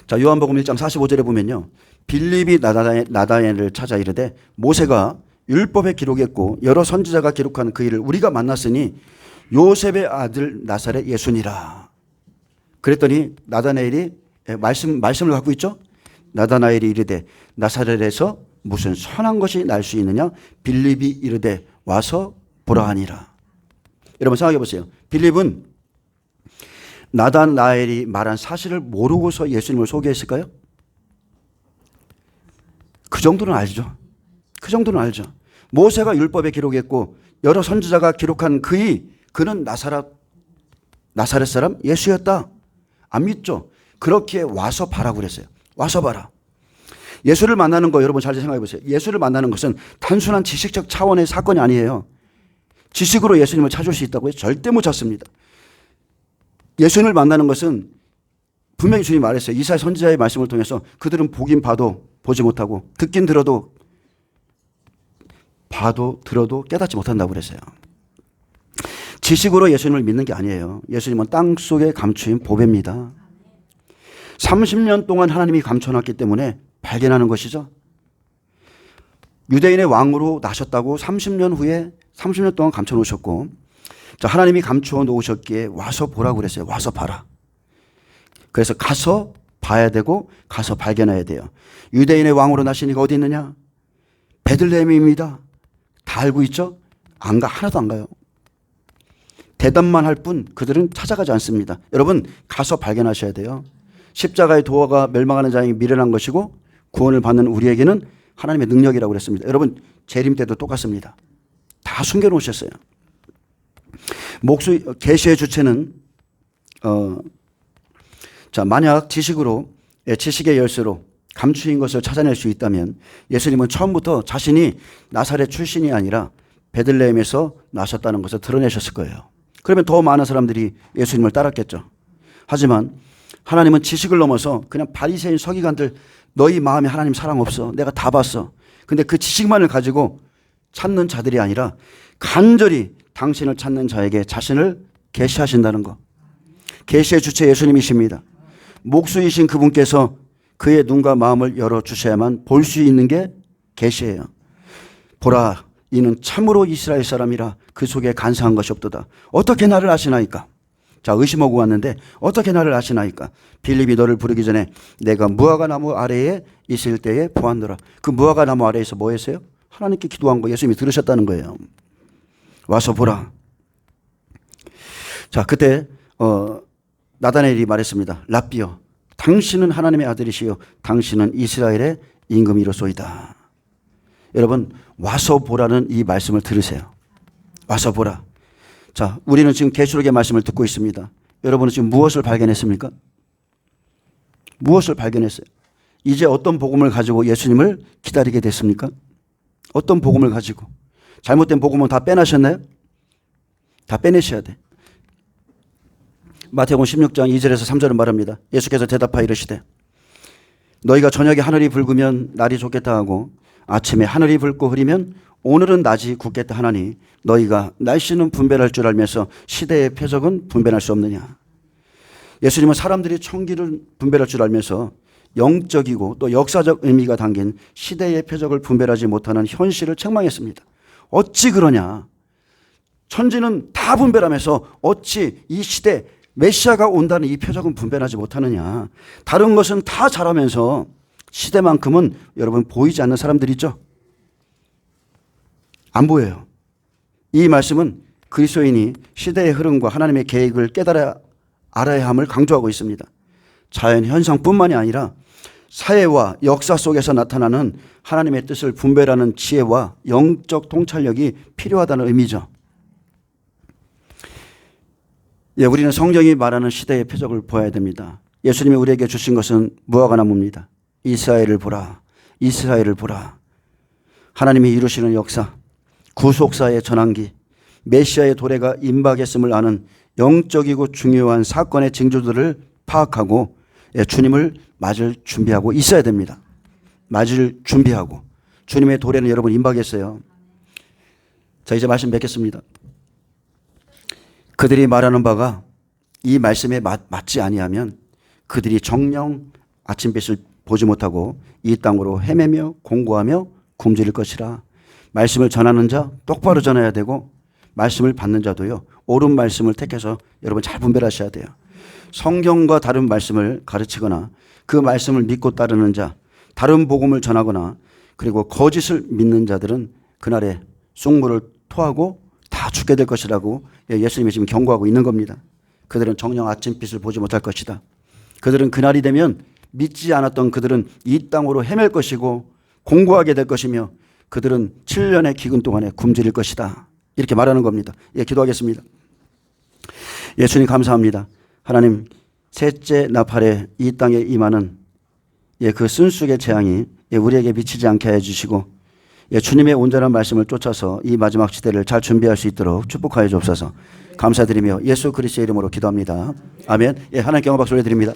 자, 요한복음 1장 45절에 보면요. 빌립이 나다나엘을 찾아 이르되 모세가 율법에 기록했고 여러 선지자가 기록한 그 일을 우리가 만났으니 요셉의 아들 나사렛 예수니라. 그랬더니 나다나엘이 말씀을 갖고 있죠. 나다나엘이 이르되 나사렛에서 무슨 선한 것이 날 수 있느냐? 빌립이 이르되 와서 보라 하니라. 여러분 생각해 보세요. 빌립은 나다나엘이 말한 사실을 모르고서 예수님을 소개했을까요? 그 정도는 알죠. 그 정도는 알죠. 모세가 율법에 기록했고 여러 선지자가 기록한 그는 나사렛 사람 예수였다. 안 믿죠? 그렇게 와서 봐라 그랬어요. 와서 봐라. 예수를 만나는 거 여러분 잘 생각해 보세요. 예수를 만나는 것은 단순한 지식적 차원의 사건이 아니에요. 지식으로 예수님을 찾을 수 있다고요? 절대 못 찾습니다. 예수님을 만나는 것은 분명히 주님이 말했어요. 이사야 선지자의 말씀을 통해서 그들은 보긴 봐도 보지 못하고 듣긴 들어도 깨닫지 못한다고 그랬어요. 지식으로 예수님을 믿는 게 아니에요. 예수님은 땅속에 감추인 보배입니다. 30년 동안 하나님이 감춰놨기 때문에 발견하는 것이죠. 유대인의 왕으로 나셨다고 30년 동안 감춰놓으셨고, 자, 하나님이 감추어 놓으셨기에 와서 보라고 그랬어요. 와서 봐라. 그래서 가서 봐야 되고 가서 발견해야 돼요. 유대인의 왕으로 나시니까 어디 있느냐? 베들레헴입니다. 다 알고 있죠? 안 가, 하나도 안 가요. 대답만 할 뿐 그들은 찾아가지 않습니다. 여러분 가서 발견하셔야 돼요. 십자가의 도화가 멸망하는 자에게 미련한 것이고 구원을 받는 우리에게는 하나님의 능력이라고 그랬습니다. 여러분 재림 때도 똑같습니다. 다 숨겨놓으셨어요. 계시의 주체는 만약 지식의 열쇠로 감추인 것을 찾아낼 수 있다면 예수님은 처음부터 자신이 나사렛 출신이 아니라 베들레헴에서 나셨다는 것을 드러내셨을 거예요. 그러면 더 많은 사람들이 예수님을 따랐겠죠. 하지만 하나님은 지식을 넘어서 그냥 바리새인 서기관들 너희 마음에 하나님 사랑 없어. 내가 다 봤어. 근데 그 지식만을 가지고 찾는 자들이 아니라 간절히 당신을 찾는 자에게 자신을 계시하신다는 것. 계시의 주체 예수님이십니다. 목수이신 그분께서 그의 눈과 마음을 열어주셔야만 볼 수 있는 게 계시예요. 보라 이는 참으로 이스라엘 사람이라 그 속에 간사한 것이 없도다. 어떻게 나를 아시나이까? 자, 의심하고 왔는데 어떻게 나를 아시나이까? 빌립이 너를 부르기 전에 내가 무화과 나무 아래에 있을 때에 보았노라. 그 무화과 나무 아래에서 뭐 했어요? 하나님께 기도한 거 예수님이 들으셨다는 거예요. 와서 보라. 자, 그때 나다나엘이 말했습니다. 랍비여 당신은 하나님의 아들이시요 당신은 이스라엘의 임금이로소이다. 여러분 와서 보라는 이 말씀을 들으세요. 와서 보라. 자, 우리는 지금 계시록의 말씀을 듣고 있습니다. 여러분은 지금 무엇을 발견했습니까? 무엇을 발견했어요? 이제 어떤 복음을 가지고 예수님을 기다리게 됐습니까? 어떤 복음을 가지고? 잘못된 복음은 다 빼내셨나요? 다 빼내셔야 돼. 마태복음 16장 2절에서 3절은 말합니다. 예수께서 대답하여 이르시되 너희가 저녁에 하늘이 붉으면 날이 좋겠다 하고 아침에 하늘이 붉고 흐리면 오늘은 낮이 굳겠다 하나니 너희가 날씨는 분별할 줄 알면서 시대의 표적은 분별할 수 없느냐. 예수님은 사람들이 청기를 분별할 줄 알면서 영적이고 또 역사적 의미가 담긴 시대의 표적을 분별하지 못하는 현실을 책망했습니다. 어찌 그러냐. 천지는 다 분별하면서 어찌 이 시대 메시아가 온다는 이 표적은 분별하지 못하느냐. 다른 것은 다 잘하면서 시대만큼은 여러분 보이지 않는 사람들 있죠? 안 보여요. 이 말씀은 그리스도인이 시대의 흐름과 하나님의 계획을 알아야 함을 강조하고 있습니다. 자연 현상뿐만이 아니라 사회와 역사 속에서 나타나는 하나님의 뜻을 분별하는 지혜와 영적 통찰력이 필요하다는 의미죠. 예, 우리는 성경이 말하는 시대의 표적을 보아야 됩니다. 예수님이 우리에게 주신 것은 무화과나무입니다. 이스라엘을 보라. 이스라엘을 보라. 하나님이 이루시는 역사, 구속사의 전환기, 메시아의 도래가 임박했음을 아는 영적이고 중요한 사건의 징조들을 파악하고 주님을 맞을 준비하고 있어야 됩니다. 맞을 준비하고. 주님의 도래는 여러분 임박했어요. 자, 이제 말씀 맺겠습니다. 그들이 말하는 바가 이 말씀에 맞지 아니하면 그들이 정녕 아침빛을 보지 못하고 이 땅으로 헤매며 공고하며 굶주릴 것이라. 말씀을 전하는 자 똑바로 전해야 되고 말씀을 받는 자도요 옳은 말씀을 택해서 여러분 잘 분별하셔야 돼요. 성경과 다른 말씀을 가르치거나 그 말씀을 믿고 따르는 자, 다른 복음을 전하거나 그리고 거짓을 믿는 자들은 그날에 쑥물을 토하고 다 죽게 될 것이라고 예수님이 지금 경고하고 있는 겁니다. 그들은 정녕 아침빛을 보지 못할 것이다. 그들은 그날이 되면 믿지 않았던 그들은 이 땅으로 헤맬 것이고 공고하게 될 것이며 그들은 7년의 기근 동안에 굶주릴 것이다. 이렇게 말하는 겁니다. 예, 기도하겠습니다. 예수님 감사합니다. 하나님 셋째 나팔에 이 땅에 임하는 그 쓴쑥의 재앙이 우리에게 미치지 않게 해주시고 주님의 온전한 말씀을 쫓아서 이 마지막 시대를 잘 준비할 수 있도록 축복하여 주옵소서. 감사드리며 예수 그리스도의 이름으로 기도합니다. 아멘. 하나님께 영광 박수 올려드립니다.